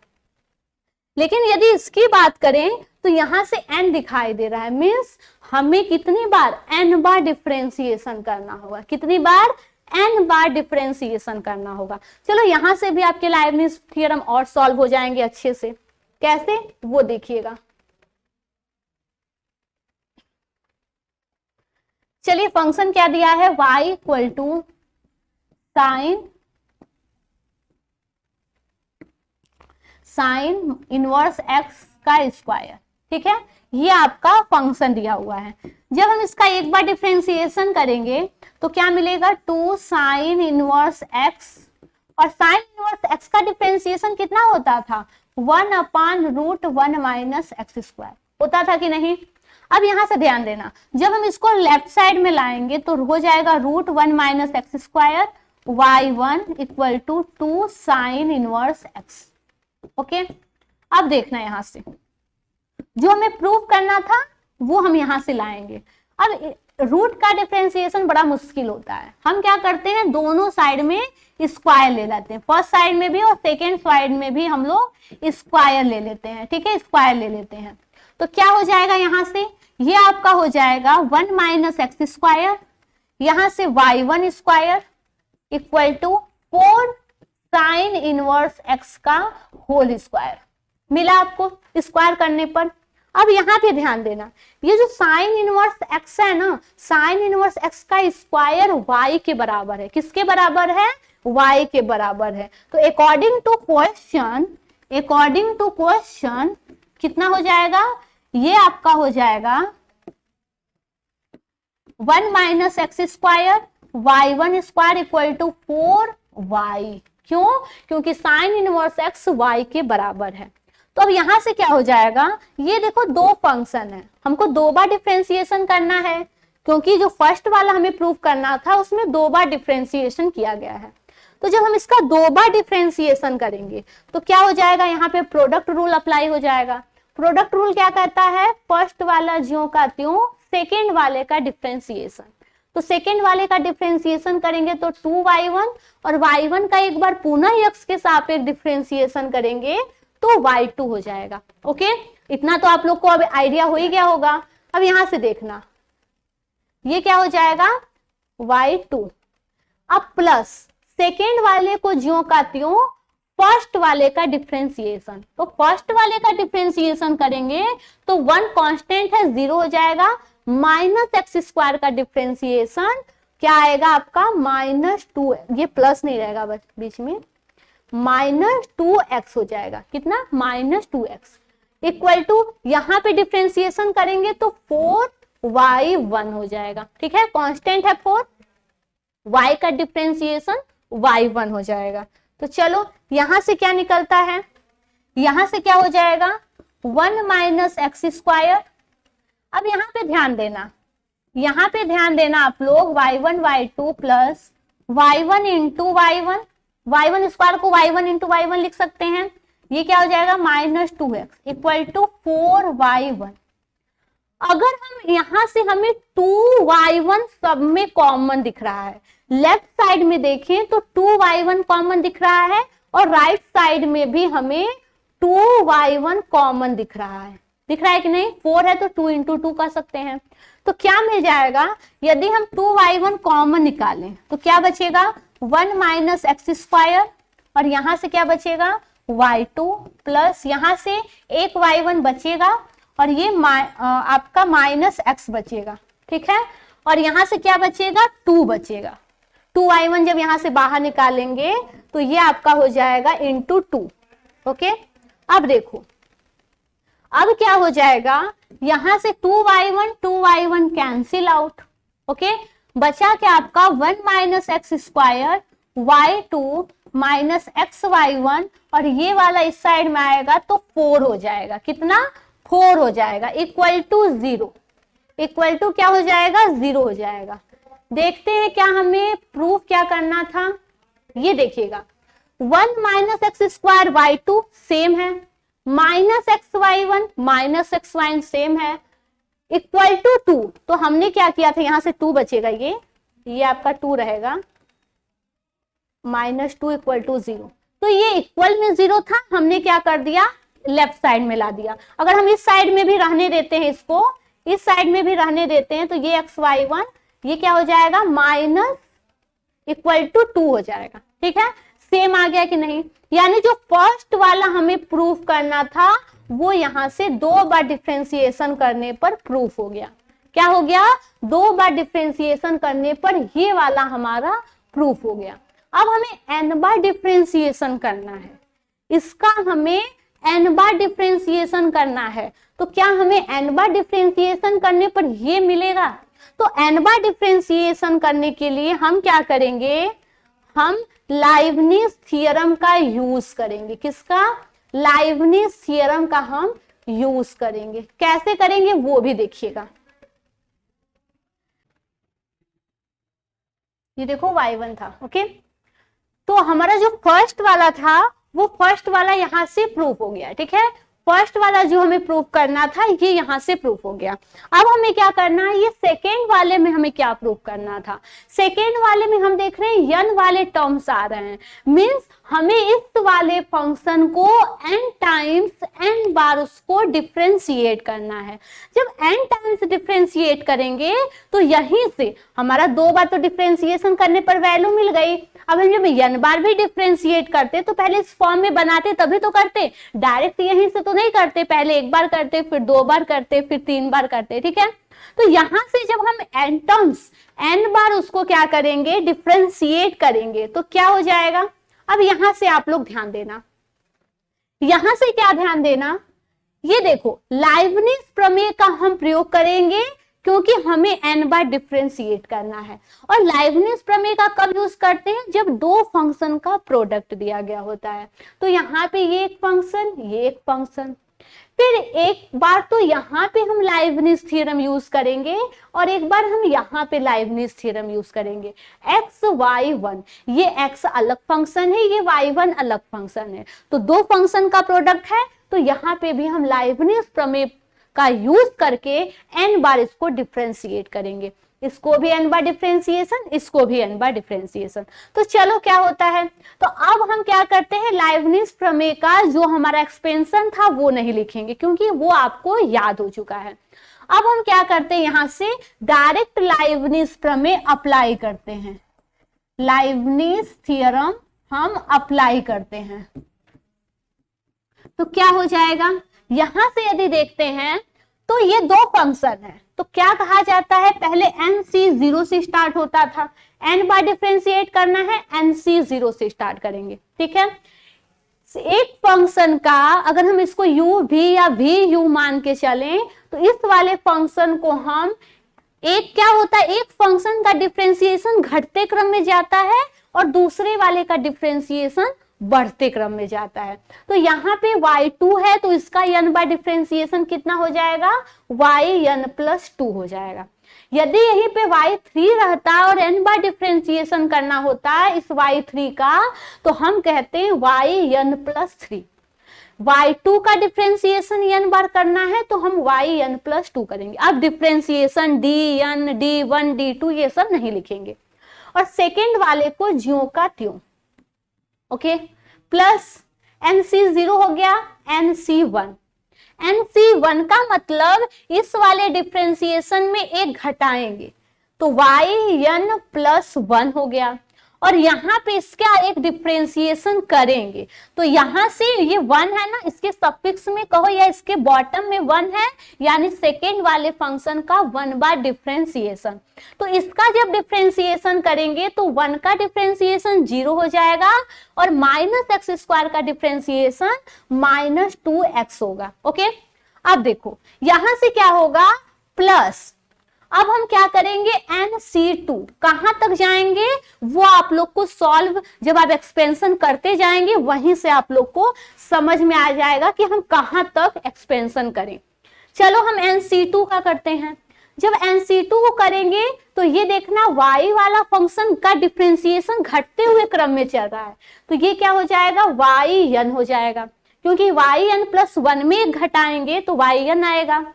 लेकिन यदि इसकी बात करें तो यहां से n दिखाई दे रहा है, मीन्स हमें कितनी बार n बार डिफरेंशिएशन करना होगा, कितनी बार n बार डिफरेंशिएशन करना होगा। चलो यहां से भी आपके लाइबनिज थ्योरम और सॉल्व हो जाएंगे अच्छे से। कैसे वो देखिएगा। चलिए फंक्शन क्या दिया है, y equal to sine inverse x का स्क्वायर, ठीक है। ये आपका फंक्शन दिया हुआ है। जब हम इसका एक बार डिफरेंशिएशन करेंगे तो क्या मिलेगा, 2 साइन इनवर्स x, और साइन इनवर्स x का डिफरेंशिएशन कितना होता था, 1 upon root 1 minus X square होता था कि नहीं। अब यहां से ध्यान देना, जब हम इसको लेफ्ट साइड में लाएंगे तो हो जाएगा root 1 minus X square y1 equal to 2 sine inverse x। Okay, अब देखना यहां से जो हमें प्रूफ करना था वो हम यहां से लाएंगे। अब रूट का डिफरेंशिएशन बड़ा मुश्किल होता है, हम क्या करते हैं दोनों साइड में स्क्वायर ले लेते हैं, फर्स्ट साइड में भी और सेकेंड साइड में भी हम लोग स्क्वायर ले लेते हैं, ठीक है, स्क्वायर ले लेते हैं। तो क्या हो जाएगा यहां से, ये आपका हो जाएगा 1 माइनस एक्स स्क्वायर, यहां से y1 square equal to 4 sine inverse x का होल स्क्वायर मिला आपको स्क्वायर करने पर। अब यहाँ पे ध्यान देना, ये जो साइन इनवर्स x है ना, साइन इनवर्स x का स्क्वायर y के बराबर है, किसके बराबर है, y के बराबर है। तो अकॉर्डिंग टू क्वेश्चन कितना हो जाएगा, ये आपका हो जाएगा 1 minus X square y1 square equal to 4y। क्यों? क्योंकि साइन इनवर्स एक्स y के बराबर है। तो अब यहां से क्या हो जाएगा, ये देखो दो फंक्शन है, हमको दो बार डिफरेंशिएशन करना है, क्योंकि जो फर्स्ट वाला हमें प्रूव करना था उसमें दो बार डिफरेंशिएशन किया गया है। तो जब हम इसका दो बार डिफरेंशिएशन करेंगे तो क्या हो जाएगा, यहाँ पे प्रोडक्ट रूल अप्लाई हो जाएगा। प्रोडक्ट रूल क्या कहता है, फर्स्ट वाला ज्यों का त्यों सेकेंड वाले का डिफरेंशिएशन। तो सेकेंड वाले का डिफरेंशिएशन करेंगे तो 2y1 और y1 का एक बार पुनः x के सापेक्ष डिफरेंशिएशन करेंगे तो y2 हो जाएगा। ओके, इतना तो आप लोग को अब आइडिया हो ही गया होगा। अब यहां से देखना, ये क्या हो जाएगा y2, अब प्लस सेकेंड वाले को ज्यों का त्यों फर्स्ट वाले का डिफरेंशिएशन। तो फर्स्ट वाले का डिफरेंशिएशन करेंगे तो 1 कांस्टेंट है 0 हो जाएगा, माइनस एक्स स्क्वायर का डिफरेंशिएशन क्या आएगा आपका -2, ये प्लस नहीं रहेगा बस बीच में, -2x हो जाएगा। कितना? -2x इक्वल टू यहाँ पे डिफरेंशिएशन करेंगे तो 4y1 हो जाएगा। ठीक है, कांस्टेंट है 4, y का डिफरेंशिएशन y1 हो जाएगा। तो चलो यहां से क्या निकलता है, यहां से क्या हो जाएगा 1 माइनस एक्स स्क्वायर। अब यहाँ पे ध्यान देना, यहाँ पे ध्यान देना आप लोग, y1 y2 plus y1 into y1 square को y1 इंटू y1 लिख सकते हैं। ये क्या हो जाएगा -2x इक्वल टू 4y1। अगर हम यहां से हमें 2y1 सब में कॉमन दिख रहा है, लेफ्ट साइड में देखें तो 2y1 कॉमन दिख रहा है और राइट साइड में भी हमें 2y1 कॉमन दिख रहा है। दिख रहा है कि नहीं? 4 है तो 2 इंटू 2 कर सकते हैं। तो क्या मिल जाएगा, यदि हम 2y1 कॉमन निकालें तो क्या बचेगा 1 माइनस एक्स स्क्वायर और यहां से क्या बचेगा y2 प्लस यहां से एक y1 बचेगा और ये आपका -x बचेगा। ठीक है, और यहां से क्या बचेगा 2 बचेगा। 2y1 जब यहां से बाहर निकालेंगे तो ये आपका हो जाएगा इंटू 2। ओके, अब देखो अब क्या हो जाएगा, यहां से 2y1 कैंसिल आउट। ओके, बचा क्या आपका 1 minus X square y2 minus x y1 और ये वाला इस साइड में आएगा तो 4 हो जाएगा। कितना? 4 हो जाएगा इक्वल टू 0। इक्वल टू क्या हो जाएगा 0 हो जाएगा। देखते हैं क्या हमें प्रूफ क्या करना था, ये देखिएगा 1 minus X square y2 same है, माइनस एक्स y1 सेम है, इक्वल टू 2। तो हमने क्या किया था, यहां से 2 बचेगा, ये आपका 2 रहेगा, -2 इक्वल टू 0। तो ये इक्वल में 0 था, हमने क्या कर दिया लेफ्ट साइड में ला दिया। अगर हम इस साइड में भी रहने देते हैं, इसको इस साइड में भी रहने देते हैं तो ये एक्स y1 ये क्या हो जाएगा माइनस इक्वल टू 2 हो जाएगा। ठीक है, सेम आ गया कि नहीं? यानी जो फर्स्ट वाला हमें प्रूफ करना था वो यहां से 2 बार डिफरेंशिएशन करने पर प्रूफ हो गया। क्या हो गया? 2 बार डिफरेंशिएशन करने पर ये वाला हमारा प्रूफ हो गया। अब हमें n बार डिफरेंशिएशन करना है, इसका हमें n बार डिफरेंशिएशन करना है। तो क्या हमें n बार डिफरेंशिएशन करने पर ये मिलेगा? तो n बार डिफरेंशिएशन करने के लिए हम क्या करेंगे, हम लाइबनिज थ्योरम का यूज करेंगे। किसका? लाइबनिज थ्योरम का हम यूज करेंगे। कैसे करेंगे वो भी देखिएगा। ये देखो y1 था। ओके, तो हमारा जो फर्स्ट वाला था वो फर्स्ट वाला यहां से प्रूफ हो गया। ठीक है, फर्स्ट वाला जो हमें प्रूफ करना था ये यहां से प्रूफ हो गया। अब हमें क्या करना है, ये सेकेंड वाले में हमें क्या प्रूफ करना था। सेकेंड वाले में हम देख रहे हैं n वाले टर्म्स आ रहे हैं, मींस हमें इस वाले फंक्शन को n टाइम्स n बार उसको डिफरेंशिएट करना है। जब n टाइम्स डिफरेंशिएट करेंगे तो यहीं से हमारा 2 बार तो डिफरेंशिएशन करने पर वैल्यू मिल गई। अब हम जब n बार भी डिफरेंशिएट करते तो पहले इस फॉर्म में बनाते तभी तो करते, डायरेक्ट यहीं से तो नहीं करते, पहले 1 बार करते, फिर 2 बार करते, फिर 3 बार करते। ठीक है, तो यहां से जब हम n टर्म्स n बार उसको क्या करेंगे डिफरेंशिएट करेंगे तो क्या हो जाएगा। अब यहां से आप लोग ध्यान देना, यहां से क्या ध्यान देना, ये देखो लाइबनिज प्रमेय का हम प्रयोग करेंगे क्योंकि हमें n बार डिफ्रेंशिएट करना है। और लाइबनिज प्रमेय का कब यूज करते हैं, जब दो फंक्शन का प्रोडक्ट दिया गया होता है। तो यहाँ पे ये एक फंक्शन, ये एक फंक्शन, फिर एक बार तो यहाँ पे हम लाइबनिज थ्योरम यूज करेंगे और एक बार हम यहाँ पे लाइबनिज थ्योरम यूज करेंगे। x y1, ये x अलग फंक्शन है, ये y1 अलग फंक्शन है, तो दो फंक्शन का प्रोडक्ट है, तो यहाँ पे भी हम लाइबनिज प्रमेय का यूज करके n बार इसको डिफ्रेंशिएट करेंगे। इसको भी n बार डिफ्रेंशिएशन, इसको भी n बार डिफ्रेंशिएशन। तो चलो क्या होता है, तो अब हम क्या करते हैं, लाइबनिज प्रमेय का जो हमारा एक्सपेंशन था वो नहीं लिखेंगे क्योंकि वो आपको याद हो चुका है। अब हम क्या करते हैं, यहां से डायरेक्ट लाइबनिज प्रमेय अप्लाई करते हैं, लाइबनिज थ्योरम हम अप्लाई करते हैं। तो क्या हो जाएगा, यहां से यदि देखते हैं तो ये दो फंक्शन है, तो क्या कहा जाता है, पहले nc 0 से स्टार्ट होता था, n बार डिफरेंशिएट करना है, nc 0 से स्टार्ट करेंगे, ठीक है। एक फंक्शन का अगर हम इसको u भी या v u मान के चलें तो इस वाले फंक्शन को हम एक क्या होता है, एक फंक्शन का डिफरेंशिएशन घटते क्रम में जाता है और दूसरे वाले का डिफरेंशिएशन बढ़ते क्रम में जाता है। तो यहाँ पे y2 है तो इसका n बार डिफरेंशिएशन कितना हो जाएगा, yn+2 हो जाएगा। यदि यहीं पे y3 रहता और n बार डिफरेंशिएशन करना होता है इस y3 का, तो हम कहते हैं yn+3। y2 का डिफरेंशिएशन n बार करना है तो हम yn+2 करेंगे। अब डिफरेंशिएशन dn d1 d2 ये सब नहीं लिखेंगे और सेकेंड वाले को ज्यों का त्यों, ओके, प्लस nc0 हो गया nc1। nc1 का मतलब इस वाले डिफरेंशिएशन में एक घटाएंगे तो yn+1 हो गया और यहाँ पे इसका एक डिफरेंशिएशन करेंगे तो यहाँ से ये 1 है ना, इसके सफिक्स में कहो या इसके बॉटम में 1 है, यानी सेकेंड वाले फंक्शन का 1 बार डिफरेंशिएशन। तो इसका जब डिफरेंशिएशन करेंगे तो 1 का डिफरेंशिएशन 0 हो जाएगा और -x² का डिफरेंशिएशन -2x होगा, ओके। अब देखो यहां से क्या होगा, प्लस, अब हम क्या करेंगे, nc2 कहां तक जाएंगे वो आप लोग को सॉल्व जब आप एक्सपेंशन करते जाएंगे वहीं से आप लोग को समझ में आ जाएगा कि हम कहां तक एक्सपेंशन करें। चलो हम nc2 का करते हैं। जब nc2 को करेंगे तो ये देखना y वाला फंक्शन का डिफरेंशिएशन घटते हुए क्रम में चल रहा है, तो ये क्या हो जाएगा, yn हो जाएगा, क्योंकि yn+1 में घटाएंगे तो yn आएगा।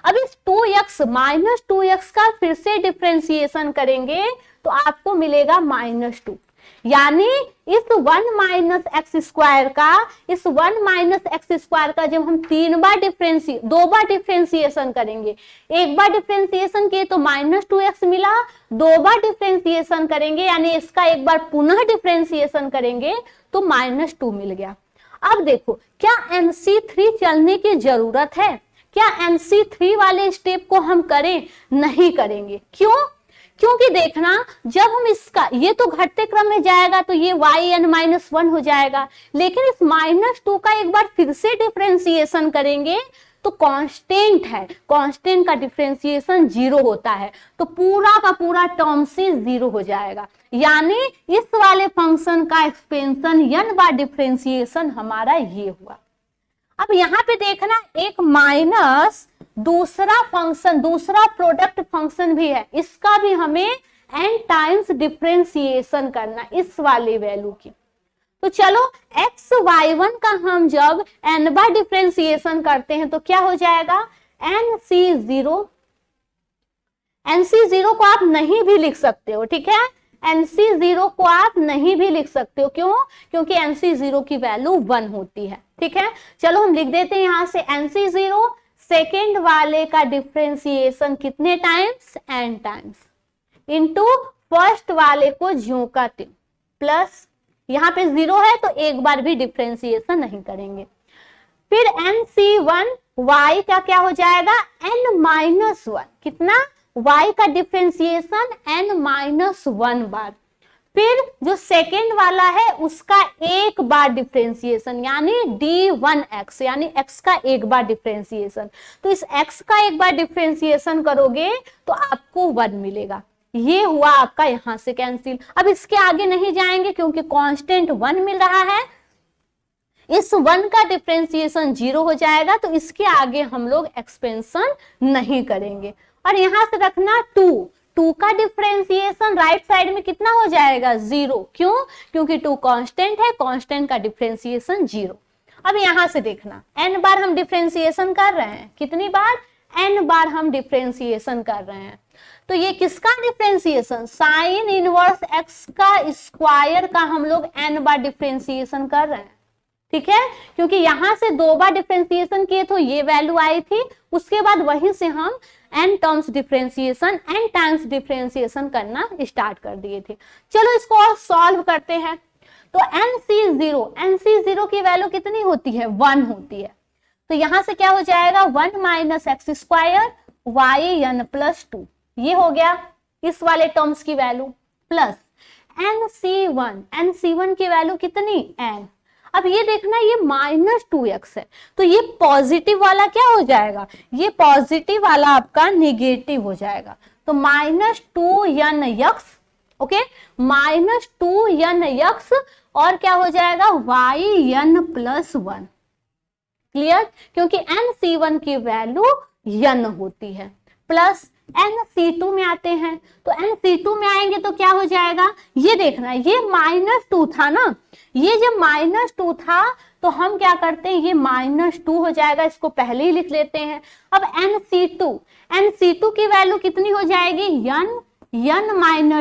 अब इस 2x -2x का फिर से डिफरेंशिएशन करेंगे तो आपको मिलेगा -2, यानी इस 1 - x² का, इस 1 - x² का जब हम 2 बार डिफरेंशिएशन करेंगे, एक बार डिफरेंशिएशन किए तो -2x मिला, 2 बार डिफरेंशिएशन करेंगे यानी इसका एक बार पुनः डिफरेंशिएशन करेंगे तो -2 मिल गया। अब देखो क्या nc3 चलने की जरूरत है, क्या nc3 वाले स्टेप को हम करें, नहीं करेंगे। क्यों, क्योंकि देखना जब हम इसका, ये तो घटते क्रम में जाएगा तो ये yn-1 हो जाएगा, लेकिन इस -2 का एक बार फिर से डिफरेंशिएशन करेंगे तो कांस्टेंट है, कांस्टेंट का डिफरेंशिएशन 0 होता है तो पूरा का पूरा टर्म से 0 हो जाएगा, यानी इस वाले फंक्शन का एक्सपेंशन n बार डिफरेंशिएशन हमारा ये हुआ। अब यहाँ पे देखना एक माइनस दूसरा फंक्शन, दूसरा प्रोडक्ट फंक्शन भी है, इसका भी हमें n टाइम्स डिफरेंशिएशन करना इस वाली वैल्यू की। तो चलो x y1 का हम जब n बार डिफरेंशिएशन करते हैं तो क्या हो जाएगा, nc0 को आप नहीं भी लिख सकते हो, ठीक है, nc0 को आप नहीं भी लिख सकते हो, क्यों, क्योंकि nc0 की वैल्यू 1 होती है, ठीक है। चलो हम लिख देते हैं यहां से nc0 सेकेंड वाले का डिफरेंशिएशन कितने times, n times, into first वाले को ज्यों का त्यों, प्लस यहाँ पे 0 है तो एक बार भी डिफरेंशिएशन नहीं करेंगे। फिर nc1 y का क्या हो जाएगा, n-1, कितना, y का डिफरेंशिएशन n-1 बार, फिर जो सेकेंड वाला है उसका एक बार डिफरेंशिएशन यानी d1x यानी x का एक बार डिफरेंशिएशन। तो इस x का एक बार डिफरेंशिएशन करोगे तो आपको 1 मिलेगा। ये हुआ आपका यहां से कैंसिल। अब इसके आगे नहीं जाएंगे क्योंकि कांस्टेंट 1 मिल रहा है, इस 1 का डिफरेंशिएशन 0 हो जाएगा, तो इसके आगे हम लोग एक्सपेंशन नहीं करेंगे। और यहां से रखना 2 का डिफरेंशिएशन राइट साइड में कितना हो जाएगा 0। क्यों? क्योंकि 2 कांस्टेंट है, कांस्टेंट का डिफरेंशिएशन 0। अब यहां से देखना n बार हम डिफरेंशिएशन कर रहे हैं, कितनी बार? n बार हम डिफरेंशिएशन कर रहे हैं। तो ये किसका डिफरेंशिएशन? साइन इनवर्स x का स्क्वायर का हम लोग n बार डिफरेंशिएशन कर रहे हैं, ठीक है। क्योंकि यहां से 2 बार डिफरेंशिएशन किए तो ये वैल्यू आई थी, उसके बाद वहीं से हम n terms differentiation, n times differentiation करना स्टार्ट कर दिए थे। चलो इसको और सॉल्व करते हैं। तो nc0 की वैल्यू कितनी होती है? 1 होती है। तो यहां से क्या हो जाएगा 1 minus X square yn plus 2, ये हो गया इस वाले टर्म्स की वैल्यू, प्लस nc1 की वैल्यू कितनी? n। अब ये देखना ये -2x है, तो ये पॉजिटिव वाला क्या हो जाएगा? ये पॉजिटिव वाला आपका निगेटिव हो जाएगा। तो -2nx, ओके, -2nx और क्या हो जाएगा yn प्लस 1। क्लियर? क्योंकि nc1 की वैल्यू n होती है। प्लस nc2 में आते हैं, तो nc2 में आएंगे तो क्या हो जाएगा? ये देखना ये -2 था ना, ये जब -2 था तो हम क्या करते हैं, ये -2 हो जाएगा, इसको पहले ही लिख लेते हैं। अब nc2 की वैल्यू कितनी हो जाएगी? n-1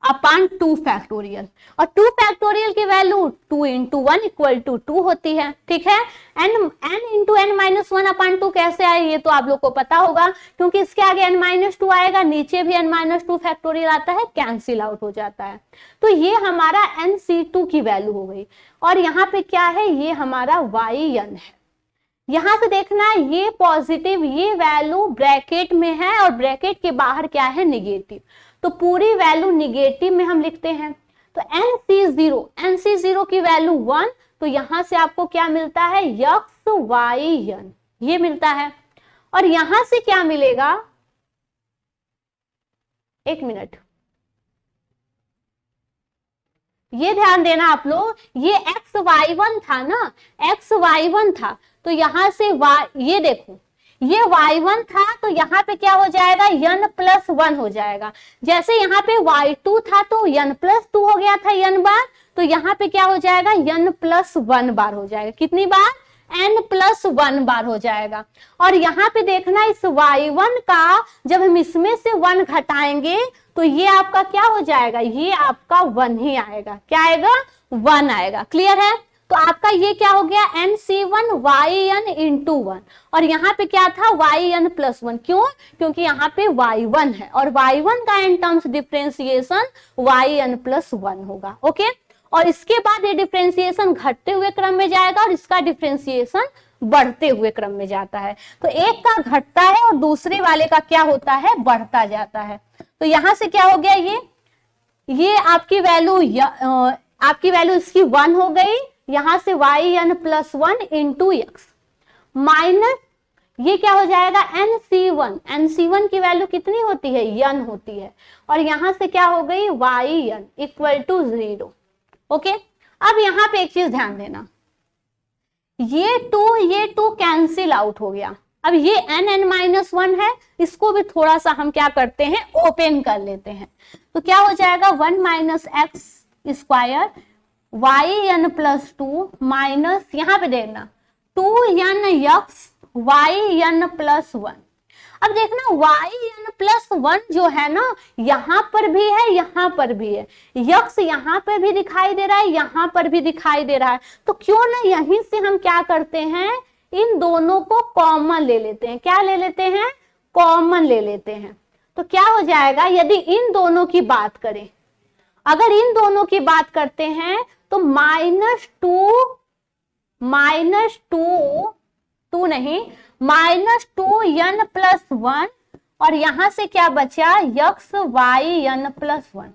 अपॉन 2 फैक्टोरियल, और 2 फैक्टोरियल की वैल्यू 2 इंटू 1 इक्वल टू 2 होती है, ठीक है। n इंटू n-1 अपॉन 2 कैसे आए ये तो आप लोग को पता होगा, क्योंकि इसके आगे n-2 आएगा, नीचे भी n-2 फैक्टोरियल आता है, कैंसिल आउट हो जाता है। तो ये हमारा nc2 की वैल्यू हो गई, और यहाँ पे क्या है, ये हमारा yn है। यहां से देखना ये पॉजिटिव, ये वैल्यू ब्रैकेट में है और ब्रैकेट के बाहर क्या है, निगेटिव, तो पूरी वैल्यू निगेटिव में हम लिखते हैं। तो nc0 की वैल्यू 1, तो यहां से आपको क्या मिलता है, yn, ये मिलता है। और यहां से क्या मिलेगा, एक मिनट, ये ध्यान देना आप लोग, ये xy1 था ना, xy1 था, तो यहां से ये देखो ये y1 था, तो यहाँ पे क्या हो जाएगा, n प्लस 1 हो जाएगा। जैसे यहाँ पे y2 था तो n प्लस 2 हो गया था n बार, तो यहाँ पे क्या हो जाएगा, n प्लस 1 बार हो जाएगा। कितनी बार? n प्लस 1 बार हो जाएगा। और यहाँ पे देखना इस y1 का जब हम इसमें से 1 घटाएंगे तो ये आपका क्या हो जाएगा, ये आपका 1 ही आएगा। क्या आएगा? 1 आएगा। क्लियर है? तो आपका ये क्या हो गया, nc1 yn इंटू 1, और यहाँ पे क्या था, yn प्लस 1। क्यों? क्योंकि यहाँ पे y1 है, और y1 का n terms differentiation yn plus 1 होगा। ओके, और इसके बाद ये डिफरेंशिएशन घटते हुए क्रम में जाएगा और इसका डिफरेंशिएशन बढ़ते हुए क्रम में जाता है। तो एक का घटता है और दूसरे वाले का क्या होता है, बढ़ता जाता है। तो यहां से क्या हो गया, ये आपकी वैल्यू इसकी 1 हो गई, यहां से yn plus 1 into x minus ये क्या हो जाएगा, nc1 की वैल्यू कितनी होती है, n होती है, और यहां से क्या हो गई, yn इक्वल टू 0। ओके, अब यहां पे एक चीज ध्यान देना, ये 2 कैंसिल आउट हो गया। अब ये n-1 है, इसको भी थोड़ा सा हम क्या करते हैं, ओपन कर लेते हैं। तो क्या हो जाएगा, 1 minus X square yn plus 2 minus यहाँ पे देखना 2nx yn प्लस 1। अब देखना yn प्लस 1 जो है ना, यहाँ पर भी है, यहाँ पर भी है, यक्स यहाँ पर भी दिखाई दे रहा है, यहाँ पर भी दिखाई दे रहा है। तो क्यों ना यहीं से हम क्या करते हैं, इन दोनों को कॉमन ले लेते हैं। क्या ले लेते हैं, कॉमन ले लेते हैं। तो क्या हो जाएगा, यदि इन दोनों की बात करें, अगर इन दोनों की बात करते हैं तो -2 n प्लस 1 और यहां से क्या बचा, यक्स वाई एन प्लस 1।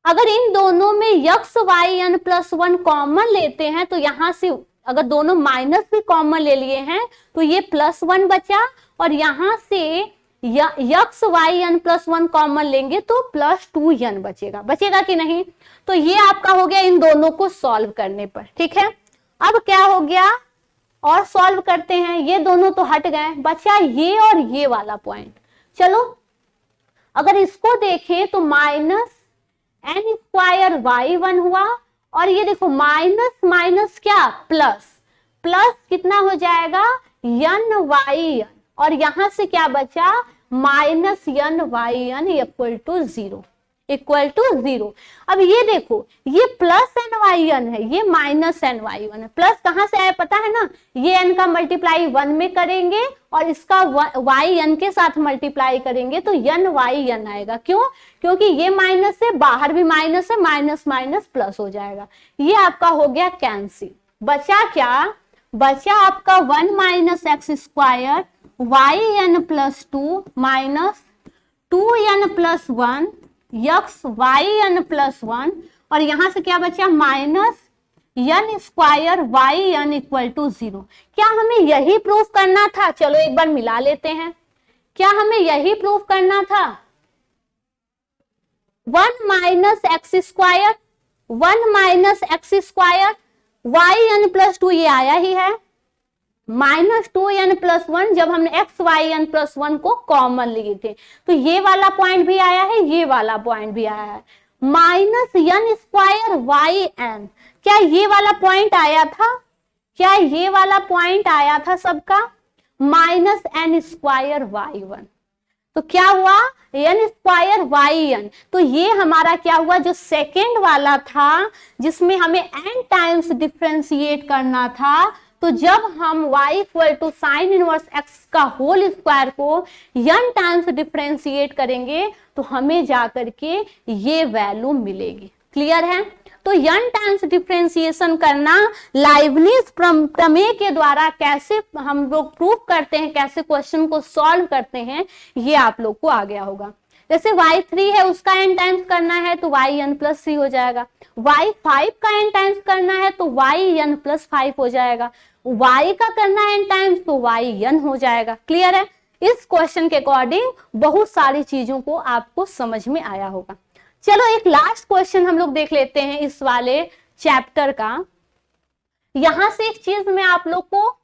अगर इन दोनों में X Y N plus 1 common लेते हैं तो यहां से अगर दोनों माइनस भी कॉमन ले लिए हैं तो ये +1 बचा, और यहां से X Y N plus 1 common लेंगे तो +2n बचेगा। बचेगा कि नहीं? तो ये आपका हो गया इन दोनों को सॉल्व करने पर। ठीक है, अब क्या हो गया, और सॉल्व करते हैं। ये दोनों तो हट गए, बचा ये और ये वाला पॉइंट। चलो अगर इसको देखें तो -n² हुआ, और ये देखो माइनस माइनस क्या प्लस, प्लस कितना हो जाएगा n/n, और यहां से क्या बचा -n/n इक्वल टू 0। अब ये देखो ये +n/n है, ये -n/n है। प्लस कहां से आया पता है ना, ये n का मल्टीप्लाई 1 में करेंगे और इसका y n के साथ मल्टीप्लाई करेंगे तो n/n आएगा। क्यों? क्योंकि ये माइनस है, बाहर भी माइनस है, माइनस माइनस प्लस हो जाएगा। ये आपका हो गया कैंसिल। बचा क्या, बचा आपका 1 - x² yn + 2 -2n + 1 X Y N plus 1, और यहां से क्या बचा -n² Y N equal to 0। क्या हमें यही प्रूफ करना था? चलो एक बार मिला लेते हैं। क्या हमें यही प्रूफ करना था? 1 - x² 1 - x² Y N plus 2 ये आया ही है, -2n + 1 जब हमने x y n + 1 को कॉमन लिए थे तो ये वाला पॉइंट भी आया है, ये वाला पॉइंट भी आया है। -n² y n, क्या ये वाला पॉइंट आया था? क्या ये वाला पॉइंट आया था सबका? -n² y1। तो क्या हुआ n² y n, तो ये हमारा क्या हुआ, जो सेकेंड वाला था जिसमें हमें n टाइम्स डिफ्रेंशिएट करना था, तो जब हम y = sin इनवर्स x का होल स्क्वायर को n टाइम्स डिफ्रेंशिएट करेंगे तो हमें जाकर के ये वैल्यू मिलेगी। क्लियर है? तो n टाइम्स डिफ्रेंशिएशन करना लाइबनिज प्रमेय के द्वारा कैसे हम लोग प्रूफ करते हैं, कैसे क्वेश्चन को सॉल्व करते हैं, ये आप लोग को आ गया होगा। जैसे y3 है उसका n टाइम्स करना है तो yn + 3 हो जाएगा, y5 का n टाइम्स करना है तो yn + 5 हो जाएगा, y का करना है n टाइम्स तो yn हो जाएगा। क्लियर है? इस क्वेश्चन के अकॉर्डिंग बहुत सारी चीजों को आपको समझ में आया होगा। चलो एक लास्ट क्वेश्चन हम लोग देख लेते हैं इस वाले चैप्टर का। यहां से एक चीज मैं आप लोग को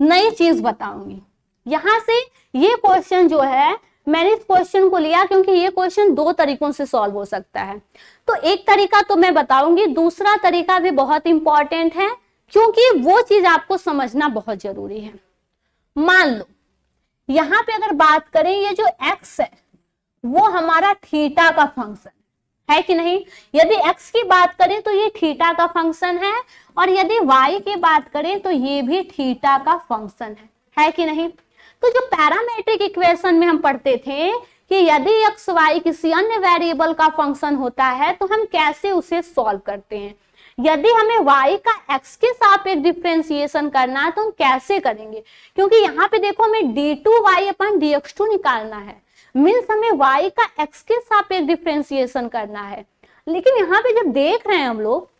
नई चीज बताऊंगी। यहां से ये क्वेश्चन जो है, मैंने इस क्वेश्चन को लिया क्योंकि ये क्वेश्चन 2 तरीकों से सॉल्व हो सकता है। तो एक तरीका तो मैं बताऊंगी, दूसरा तरीका भी बहुत इंपॉर्टेंट है क्योंकि वो चीज आपको समझना बहुत जरूरी है। मान लो यहां पे अगर बात करें, ये जो x है वो हमारा थीटा का फंक्शन है कि नहीं? यदि x की बात करें तो ये थीटा का फंक्शन है, और यदि y की बात करें तो ये भी थीटा का फंक्शन है कि नहीं? तो जो पैरामेट्रिक इक्वेशन में हम पढ़ते थे कि यदि x y किसी अन्य वेरिएबल का फंक्शन होता है तो हम कैसे उसे सॉल्व करते हैं। यदि हमें y का x के सापेक्ष डिफरेंशिएशन करना है तो हम कैसे करेंगे, क्योंकि यहाँ पे देखो हमें d2y/dx2 निकालना है, मीन्स हमें y का x के सापेक्ष डिफरेंशिएशन करना है। लेकिन यहाँ पे जब देख रहे हैं हम लोग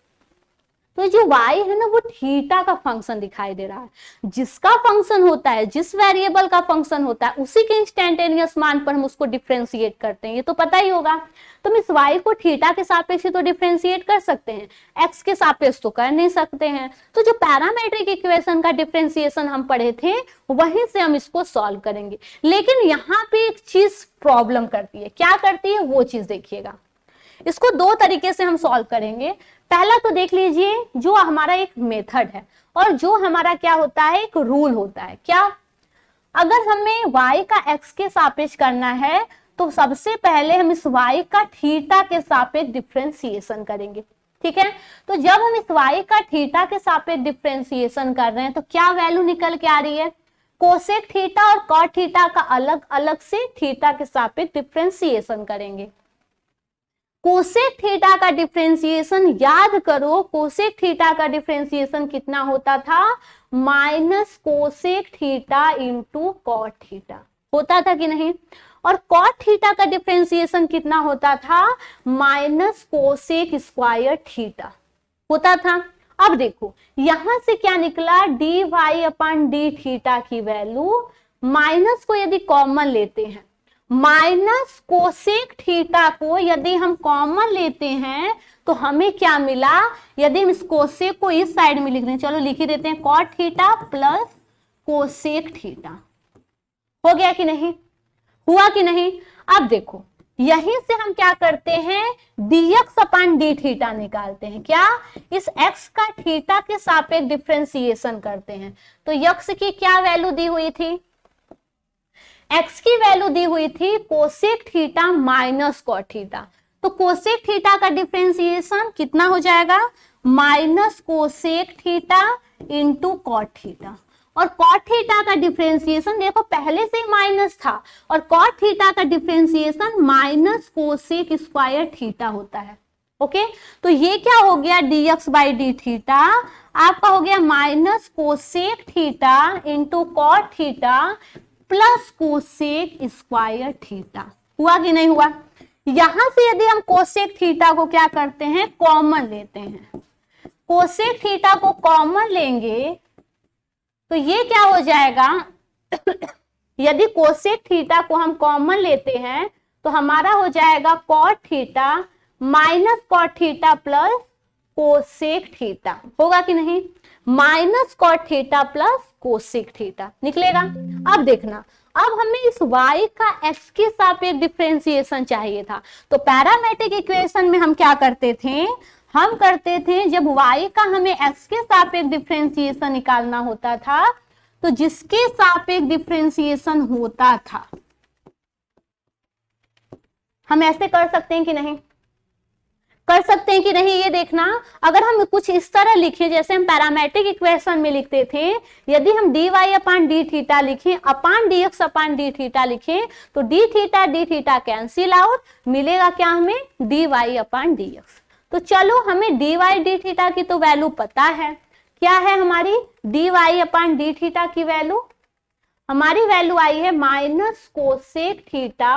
तो जो y है ना वो थीटा का फंक्शन दिखाई दे रहा है। जिसका फंक्शन होता है, जिस वेरिएबल का फंक्शन होता है, उसी के इंस्टेंटेनियस मान पर हम उसको डिफरेंशिएट करते हैं, ये तो पता ही होगा। तो हम इस y को थीटा के सापेक्ष तो डिफरेंशिएट कर सकते हैं, x के सापेक्ष तो कर नहीं सकते हैं। तो जो पैरामेट्रिक इक्वेशन का डिफरेंशिएशन हम पढ़े थे वहीं से हम इसको सॉल्व करेंगे। लेकिन यहाँ पे एक चीज प्रॉब्लम करती है, क्या करती है वो चीज देखिएगा। इसको 2 तरीके से हम सॉल्व करेंगे। पहला तो देख लीजिए, जो हमारा एक मेथड है और जो हमारा क्या होता है, एक रूल होता है। क्या? अगर हमें y का x के सापेक्ष करना है तो सबसे पहले हम इस y का थीटा के सापेक्ष डिफरेंशिएशन करेंगे। ठीक है? तो जब हम इस y का थीटा के सापेक्ष डिफरेंशिएशन कर रहे हैं तो क्या वैल्यू निकल के आ रही है, कोसेक थीटा और कॉट थीटा का अलग अलग से थीटा के सापेक्ष डिफरेंशिएशन करेंगे। कोसेक थीटा का डिफरेंशिएशन याद करो, कोसेक थीटा का डिफरेंशिएशन कितना होता था, minus cosec theta into cot theta होता था कि नहीं। और कॉट थीटा का डिफरेंशिएशन कितना होता था, माइनस कोसेक स्क्वायर थीटा होता था। अब देखो यहां से क्या निकला, D Y upon D theta की वैल्यू, माइनस को यदि कॉमन लेते हैं, माइनस कोसेक थीटा को यदि हम कॉमन लेते हैं तो हमें क्या मिला, यदि हम इस कोसेक को इस साइड में लिख दें, चलो लिख ही देते हैं, cot theta plus cosec theta. हो गया कि नहीं, हुआ कि नहीं। अब देखो यहीं से हम क्या करते हैं, dx अपॉन डी थीटा निकालते हैं, क्या, इस x का थीटा के सापेक्ष डिफरेंशिएशन करते हैं। तो x की क्या वैल्यू दी हुई थी, x की वैल्यू दी हुई थी cosec theta minus cot theta. तो कोसेक थीटा का डिफरेंशिएशन कितना हो जाएगा, minus cosec theta into cot theta. और कॉट थीटा का डिफरेंशिएशन देखो पहले से माइनस था, और कॉट थीटा का differentiation minus cosec square theta होता है। ओके, तो ये क्या हो गया, dx बाई डी थीटा आपका हो गया minus cosec theta into cot theta plus cosec square theta. हुआ कि नहीं हुआ। यहां से यदि हम कोसेक थीटा को क्या करते हैं, कॉमन लेते हैं, कोसेक थीटा को कॉमन लेंगे तो ये क्या हो जाएगा यदि कोसेक थीटा को हम कॉमन लेते हैं तो हमारा हो जाएगा cot theta minus cot theta plus cosec theta. होगा कि नहीं, minus cot theta plus cosec theta निकलेगा। अब देखना, अब हमें इस y का x के सापेक्ष डिफरेंशिएशन चाहिए था। तो पैरामेट्रिक इक्वेशन में हम क्या करते थे, हम करते थे जब y का हमें x के सापेक्ष डिफरेंशिएशन निकालना होता था, तो जिसके सापेक्ष डिफरेंशिएशन होता था, हम ऐसे कर सकते हैं कि नहीं, कर सकते हैं कि नहीं, ये देखना। अगर हम कुछ इस तरह लिखें जैसे हम पैरामेट्रिक इक्वेशन में लिखते थे, यदि हम डी वाई अपान डी थीटा लिखें अपान डी एक्स अपान डी थीटा लिखें तो डी थीटा कैंसिल आउट, मिलेगा क्या हमें, डी वाई अपान डी एक्स। तो चलो हमें डी वाई डी थीटा की तो वैल्यू पता है, क्या है हमारी, डी वाई अपान डी थीटा की वैल्यू, हमारी वैल्यू आई है माइनस कोसेक थीटा,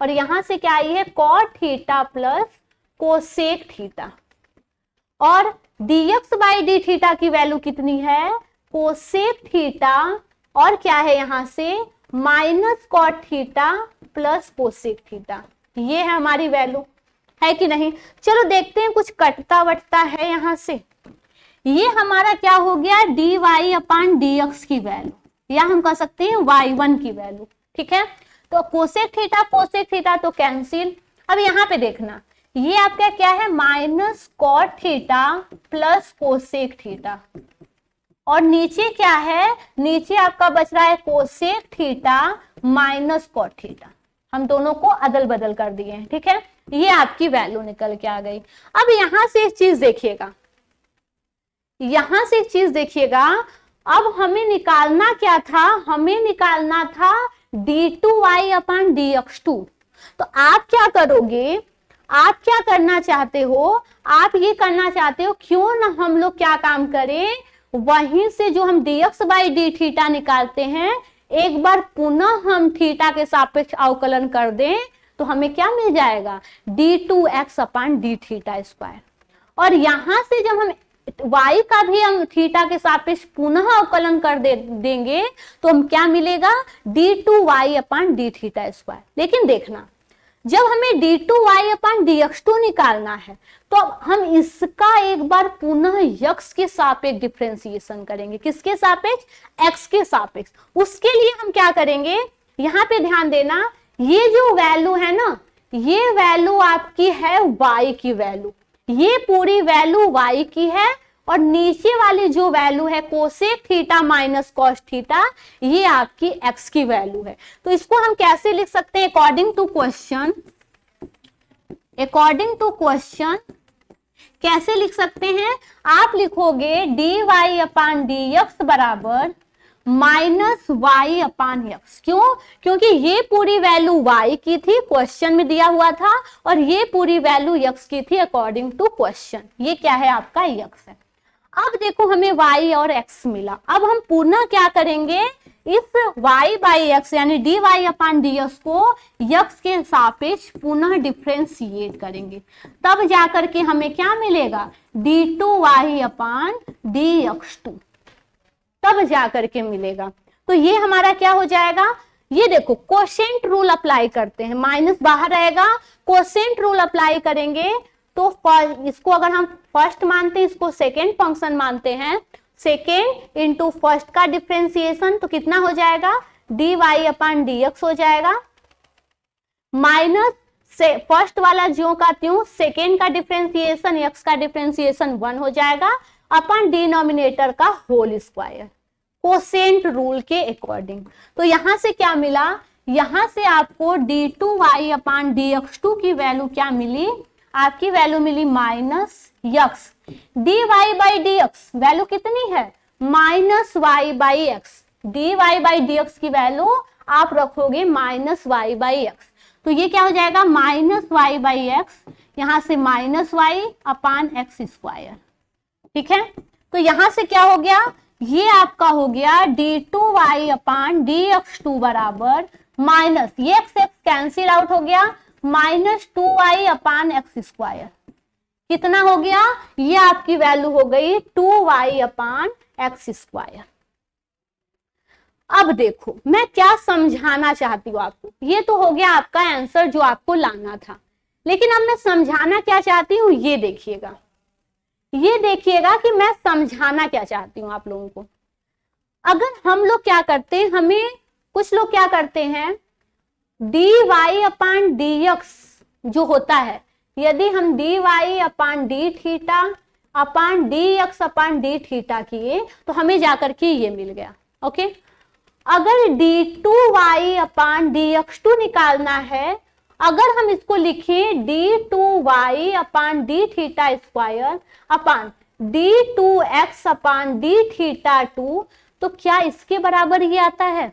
और यहां से क्या आई है cot theta plus cosec theta. और dx बाई डी थीटा की वैल्यू कितनी है, कोसेक थीटा, और क्या है यहां से minus cot theta plus cosec theta. ये है हमारी वैल्यू, है कि नहीं। चलो देखते हैं कुछ कटता वटता है यहां से। ये हमारा क्या हो गया, डी वाई अपान डी एक्स की वैल्यू, या हम कह सकते हैं y1 की वैल्यू, ठीक है। तो कोसेक थीटा तो कैंसिल। अब यहाँ पे देखना, ये आपका क्या है, minus cot theta plus cosec theta, और नीचे क्या है, नीचे आपका बच रहा है cosec theta minus cot theta. हम दोनों को अदल बदल कर दिए हैं, ठीक है। ये आपकी वैल्यू निकल के आ गई। अब यहां से एक चीज देखिएगा, यहां से एक चीज देखिएगा, अब हमें निकालना क्या था, हमें निकालना था d2y अपान dx2। तो आप क्या करोगे, आप क्या करना चाहते हो, आप ये करना चाहते हो, क्यों ना हम लोग क्या काम करें, वहीं से जो हम dx बाई डी थीटा निकालते हैं एक बार पुनः हम थीटा के सापेक्ष अवकलन कर दें तो हमें क्या मिल जाएगा, d2x upon d theta square. और यहां से जब हम y का भी हम थीटा के सापेक्ष पुनः अवकलन कर देंगे तो हम क्या मिलेगा, d2y upon d theta square. लेकिन देखना, जब हमें d2y अपान dx2 निकालना है तो अब हम इसका एक बार पुनः x के सापेक्ष डिफरेंशिएशन करेंगे। किसके सापेक्ष, x के सापेक्ष। उसके लिए हम क्या करेंगे, यहाँ पे ध्यान देना, ये जो वैल्यू है ना, ये वैल्यू आपकी है y की वैल्यू, ये पूरी वैल्यू y की है, और नीचे वाली जो वैल्यू है cosec theta minus cos theta, ये आपकी x की वैल्यू है। तो इसको हम कैसे लिख सकते हैं, अकॉर्डिंग टू क्वेश्चन कैसे लिख सकते हैं, आप लिखोगे डी वाई अपान डी एक्स बराबर माइनस वाई अपान एक्स। क्यों, क्योंकि ये पूरी वैल्यू y की थी, क्वेश्चन में दिया हुआ था, और ये पूरी वैल्यू x की थी अकॉर्डिंग टू क्वेश्चन। ये क्या है, आपका x है। अब देखो हमें y और x मिला, अब हम पुनः क्या करेंगे, इस y बाई एक्स यानी dy अपान dx को x के सापेक्ष पुनः डिफ्रेंशिएट करेंगे, तब जाकर के हमें क्या मिलेगा, d2y अपान dx2, तब जाकर के मिलेगा। तो ये हमारा क्या हो जाएगा, ये देखो कोशेंट रूल अप्लाई करते हैं, माइनस बाहर रहेगा, कोशेंट रूल अप्लाई करेंगे तो इसको अगर हम फर्स्ट मानते हैं, इसको सेकेंड फंक्शन मानते हैं, सेकेंड इंटू फर्स्ट का डिफ्रेंसिएशन, तो कितना हो जाएगा, dy अपान dx हो जाएगा, माइनस से फर्स्ट वाला ज्यों का त्यों, सेकेंड का डिफ्रेंसिएशन x का डिफ्रेंसिएशन 1 हो जाएगा, अपन डिनोमिनेटर का होल स्क्वायर कोसेंट रूल के अकॉर्डिंग। तो यहां से क्या मिला, यहां से आपको d2y अपान dx2 की वैल्यू क्या मिली, आपकी वैल्यू मिली minus X, dy by dx value कितनी है, minus y by X, dy by dx की वैल्यू आप रखोगे माइनस y बाई एक्स, तो ये क्या हो जाएगा, माइनस y बाई एक्स, यहां से माइनस y अपान एक्स स्क्वायर। ठीक है, तो यहां से क्या हो गया, ये आपका हो गया d2y अपान dx2 बराबर माइनस, ये एक्स एक्स कैंसिल आउट हो गया, माइनस 2y अपान एक्स स्क्वायर, कितना हो गया, ये आपकी वैल्यू हो गई 2y अपान एक्स स्क्वायर। अब देखो मैं क्या समझाना चाहती हूँ आपको, ये तो हो गया आपका आंसर जो आपको लाना था, लेकिन अब मैं समझाना क्या चाहती हूँ, ये देखिएगा, ये देखिएगा कि मैं समझाना क्या चाहती हूँ आप लोगों को। अगर हम लोग क्या करते हैं, हमें कुछ लोग क्या करते हैं, dy अपान dx जो होता है, यदि हम dy अपान डी थीटा अपान dx अपान डी थीटा किए तो हमें जाकर के ये मिल गया। ओके, अगर d2y अपान dx2 निकालना है, अगर हम इसको लिखें d2y upon d theta square upon d2x upon d theta 2, तो क्या इसके बराबर ये आता है,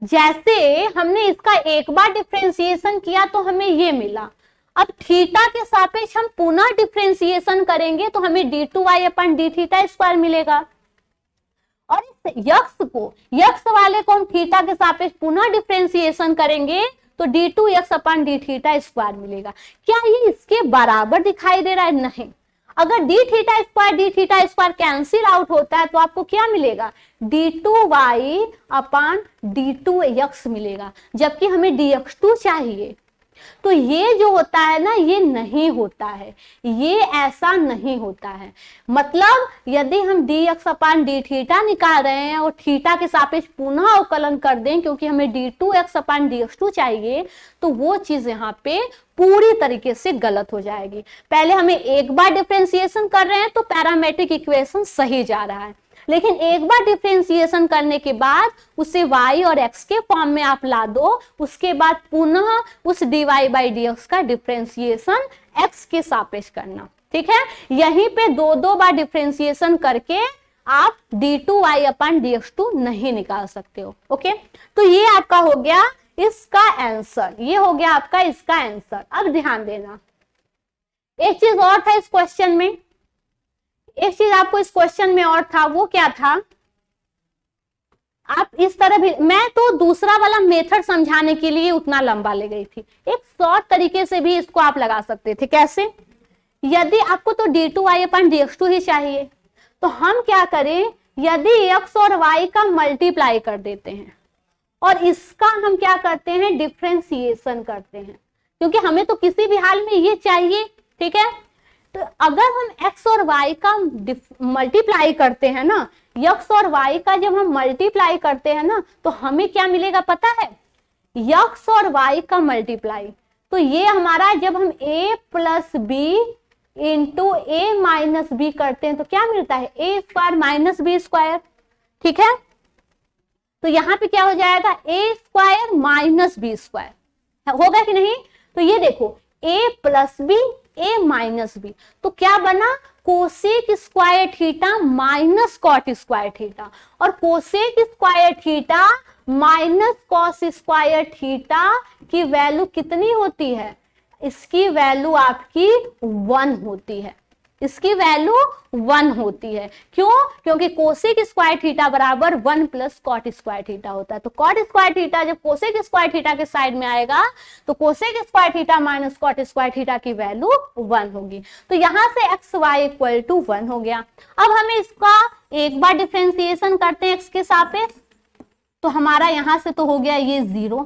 जैसे हमने इसका एक बार डिफरेंशिएशन किया तो हमें ये मिला, अब थीटा के सापेक्ष हम पुनः डिफरेंशिएशन करेंगे तो हमें d2y upon d theta square मिलेगा, और इस यक्स को, यक्स वाले को हम थीटा के सापेक्ष पुनः डिफरेंशिएशन करेंगे तो d2x upon d theta square मिलेगा। क्या ये इसके बराबर दिखाई दे रहा है, नहीं, अगर D theta square cancel out होता है तो आपको क्या मिलेगा, d2y अपान d2x मिलेगा, जबकि हमें dx2 चाहिए। तो ये जो होता है ना, ये नहीं होता है, ये ऐसा नहीं होता है। मतलब यदि हम dx अपान डी थीटा निकाल रहे हैं और थीटा के सापेक्ष पुनः अवकलन कर दें क्योंकि हमें d2x अपान dx2 चाहिए, तो वो चीज यहाँ पे पूरी तरीके से गलत हो जाएगी। पहले हमें एक बार डिफरेंशिएशन कर रहे हैं तो पैरामेट्रिक इक्वेशन सही जा रहा है, लेकिन एक बार डिफरेंशिएशन करने के बाद उसे y और x के फॉर्म में आप ला दो, उसके बाद पुनः उस dy बाई dx का डिफरेंशिएशन x के सापेक्ष करना। ठीक है, यहीं पे दो बार डिफरेंशिएशन करके आप d2y अपान dx2 नहीं निकाल सकते हो। ओके, तो ये आपका हो गया इसका आंसर, ये हो गया आपका इसका आंसर। अब ध्यान देना, एक चीज और था इस क्वेश्चन में, एक चीज आपको इस क्वेश्चन में और था, वो क्या था, आप इस तरह भी, मैं तो दूसरा वाला मेथड समझाने के लिए उतना लंबा ले गई थी, एक शॉर्ट तरीके से भी इसको आप लगा सकते थे। कैसे, यदि आपको तो d2y अपान dx2 ही चाहिए तो हम क्या करें, यदि x और y का मल्टीप्लाई कर देते हैं और इसका हम क्या करते हैं, डिफरेंशिएशन करते हैं, क्योंकि हमें तो किसी भी हाल में ये चाहिए। ठीक है, तो अगर हम x और y का मल्टीप्लाई करते हैं ना, x और y का जब हम मल्टीप्लाई करते हैं ना, तो हमें क्या मिलेगा पता है, x और y का मल्टीप्लाई, तो ये हमारा जब हम a plus b into a minus b करते हैं तो क्या मिलता है, a square minus b square. ठीक है, तो यहाँ पे क्या हो जाएगा, a square minus b square होगा कि नहीं। तो ये देखो a plus b a minus b, तो क्या बना, cosec square theta minus cot square theta, और cosec square theta minus cos square theta की वैल्यू कितनी होती है, इसकी वैल्यू आपकी 1 होती है। इसकी वैल्यू 1 होती है। क्यों? क्योंकि कोसेक स्क्वायर थीटा बराबर 1 प्लस कॉट स्क्वायर थीटा होता है। तो कॉट स्क्वायर थीटा जब कोसेक स्क्वायर थीटा के साइड में आएगा तो cosec square theta minus cot square theta की वैल्यू 1 होगी। तो यहां से एक्स वाई इक्वल टू 1 हो गया। अब हमें इसका एक बार डिफरेंशिएशन करते हैं एक्स के सापेक्ष, तो हमारा यहां से तो हो गया ये 0,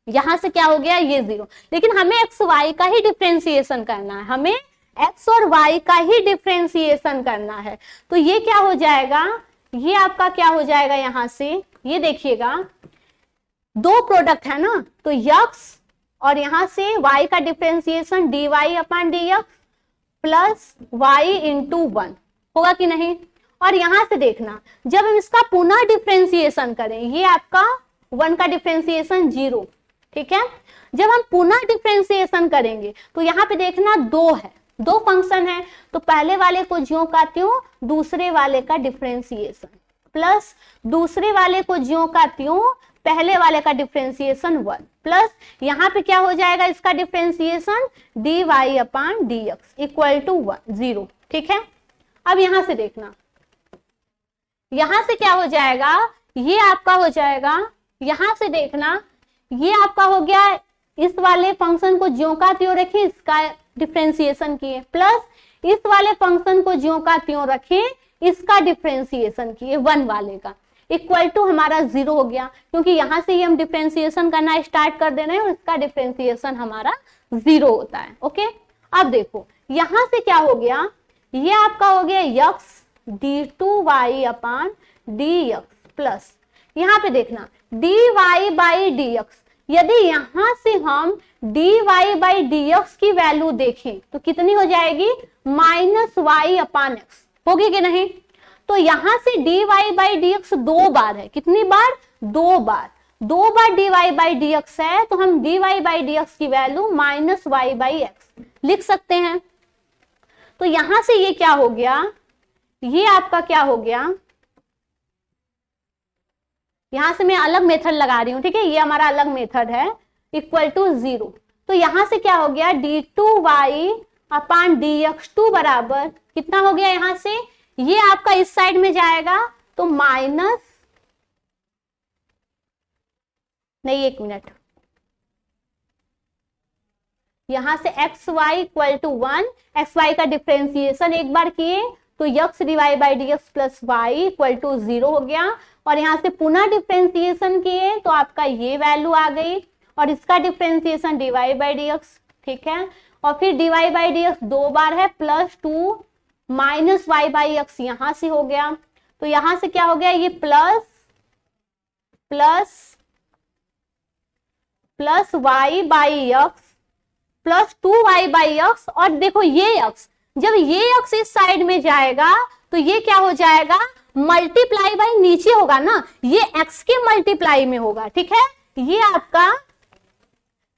यहां से क्या हो गया ये 0, लेकिन हमें एक्स वाई का ही डिफरेंशिएशन करना है, हमें एक्स और वाई का ही डिफरेंशिएशन करना है। तो ये क्या हो जाएगा, ये आपका क्या हो जाएगा, यहां से ये देखिएगा दो प्रोडक्ट है ना, तो यक्स और यहां से वाई का differentiation dy upon dx plus Y into 1 होगा कि नहीं। और यहां से देखना जब हम इसका पुनः डिफरेंशिएशन करें, ये आपका 1 का डिफरेंशिएशन 0, ठीक है। जब हम पुनः डिफरेंशिएशन करेंगे तो यहाँ पे देखना 2 है, 2 फंक्शन है, तो पहले वाले को ज्यों का त्यों, दूसरे वाले का डिफरेंशिएशन प्लस दूसरे वाले को ज्यों का त्यों, पहले वाले का डिफरेंशिएशन 1 प्लस यहाँ पे क्या हो जाएगा इसका differentiation dy upon dx equal to 0, ठीक है। अब यहां से देखना, यहां से क्या हो जाएगा, ये आपका हो जाएगा, यहां से देखना ये आपका हो गया, इस वाले फंक्शन को ज्यों का त्यों रखें, इसका डिफरेंशिएशन किए, प्लस इस वाले फंक्शन को ज्यों का त्यों रखें, इसका डिफरेंशिएशन किए 1 वाले का, इक्वल टू हमारा 0 हो गया, क्योंकि यहां से ही हम डिफरेंशिएशन करना स्टार्ट कर दे रहे हैं और इसका डिफरेंशिएशन हमारा 0 होता है। ओके, अब देखो यहां से क्या हो गया, ये आपका हो गया x d2y upon dx plus यहाँ पे देखना dy बाई dx, यदि यहां से हम dy बाई dx की वैल्यू देखें तो कितनी हो जाएगी, माइनस y अपॉन x होगी कि नहीं। तो यहां से dy बाई dx 2 बार है, कितनी बार, 2 बार, 2 बार dy बाई dx है, तो हम dy बाई dx की value minus y by x लिख सकते हैं। तो यहां से ये क्या हो गया, ये आपका क्या हो गया, यहां से मैं अलग मेथड लगा रही हूं, ठीक है, ये हमारा अलग मेथड है, इक्वल टू 0। तो यहां से क्या हो गया, d2y अपॉन dx2 बराबर कितना हो गया, यहां से ये आपका इस साइड में जाएगा तो माइनस, नहीं एक मिनट, यहां से x y equal to 1, x y का डिफरेंशिएशन एक बार किए तो x dy by dx plus y equal to 0 हो गया, और यहां से पुनः डिफरेंशिएशन किए तो आपका ये वैल्यू आ गई, और इसका डिफरेंशिएशन dy बाई dx, ठीक है, और फिर dy बाई dx 2 बार है, plus 2 minus y by x यहां से हो गया, तो यहां से क्या हो गया, ये plus plus plus y by x plus 2y by x, और देखो ये x, जब ये x इस साइड में जाएगा तो ये क्या हो जाएगा, मल्टीप्लाई बाई नीचे होगा ना, ये x के मल्टीप्लाई में होगा, ठीक है, ये आपका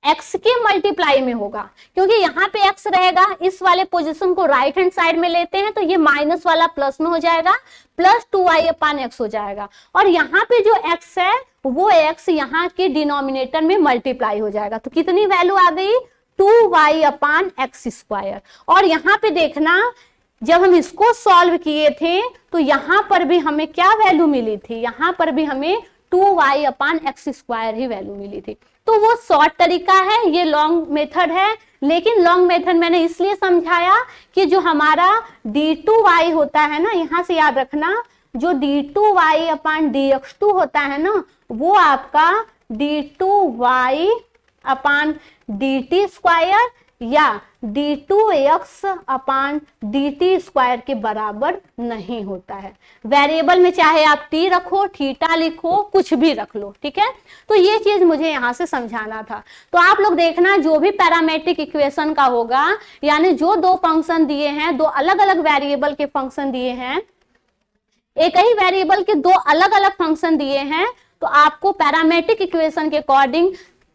x के मल्टीप्लाई में होगा, क्योंकि यहाँ पे x रहेगा, इस वाले पोजीशन को राइट हैंड साइड में लेते हैं तो ये माइनस वाला प्लस में हो जाएगा, प्लस 2y अपान x हो जाएगा, और यहाँ पे जो x है वो x यहाँ के डिनोमिनेटर में मल्टीप्लाई हो जाएगा, तो कितनी वैल्यू आ गई, 2y अपान एक्स स्क्वायर। और यहाँ पे देखना जब हम इसको सॉल्व किए थे तो यहाँ पर भी हमें क्या वैल्यू मिली थी, यहाँ पर भी हमें 2y अपान एक्स स्क्वायर ही वैल्यू मिली थी। तो वो शॉर्ट तरीका है, ये लॉन्ग मेथड है, लेकिन लॉन्ग मेथड मैंने इसलिए समझाया कि जो हमारा d2y होता है ना, यहाँ से याद रखना, जो d2y अपान dx2 होता है ना, वो आपका d2y अपान dt स्क्वायर या d2x अपान dt स्क्वायर के बराबर नहीं होता है। वेरिएबल में चाहे आप t रखो, थीटा लिखो, कुछ भी रख लो, ठीक है। तो ये चीज मुझे यहां से समझाना था। तो आप लोग देखना जो भी पैरामेट्रिक इक्वेशन का होगा, यानी जो दो फंक्शन दिए हैं, दो अलग अलग वेरिएबल के फंक्शन दिए हैं, एक ही वेरिएबल के दो अलग अलग फंक्शन दिए हैं, तो आपको पैरामेट्रिक इक्वेशन के अकॉर्डिंग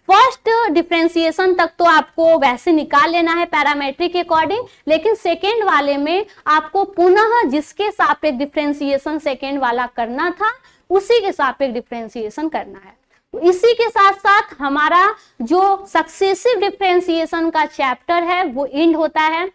फर्स्ट डिफरेंशिएशन तक तो आपको वैसे निकाल लेना है पैरामेट्रिक के अकॉर्डिंग, लेकिन सेकेंड वाले में आपको पुनः जिसके सापेक्ष डिफरेंशिएशन सेकेंड वाला करना था उसी के सापेक्ष डिफरेंशिएशन करना है। तो इसी के साथ साथ हमारा जो सक्सेसिव डिफरेंशिएशन का चैप्टर है वो एंड होता है।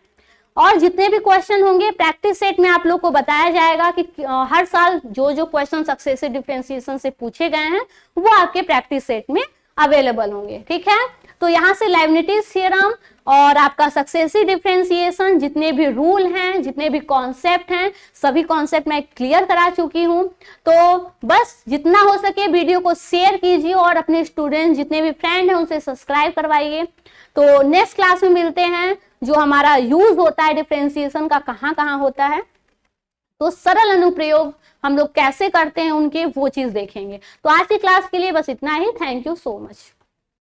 और जितने भी क्वेश्चन होंगे प्रैक्टिस सेट में आप लोग को बताया जाएगा कि हर साल जो जो क्वेश्चन सक्सेसिव डिफरेंशिएशन से पूछे गए हैं वो आपके प्रैक्टिस सेट में अवेलेबल होंगे। ठीक है, तो यहाँ से लेibniz थ्योरम और आपका सक्सेसिव डिफरेंशिएशन, जितने भी रूल हैं, जितने भी कॉन्सेप्ट हैं, सभी कॉन्सेप्ट मैं क्लियर करा चुकी हूँ। तो बस जितना हो सके वीडियो को शेयर कीजिए और अपने स्टूडेंट जितने भी फ्रेंड हैं उनसे सब्सक्राइब करवाइए। तो नेक्स्ट क्लास में मिलते हैं, जो हमारा यूज होता है डिफरेंशिएशन का कहाँ कहाँ होता है, तो सरल अनुप्रयोग हम लोग कैसे करते हैं उनके, वो चीज देखेंगे। तो आज की क्लास के लिए बस इतना ही। Thank you so much.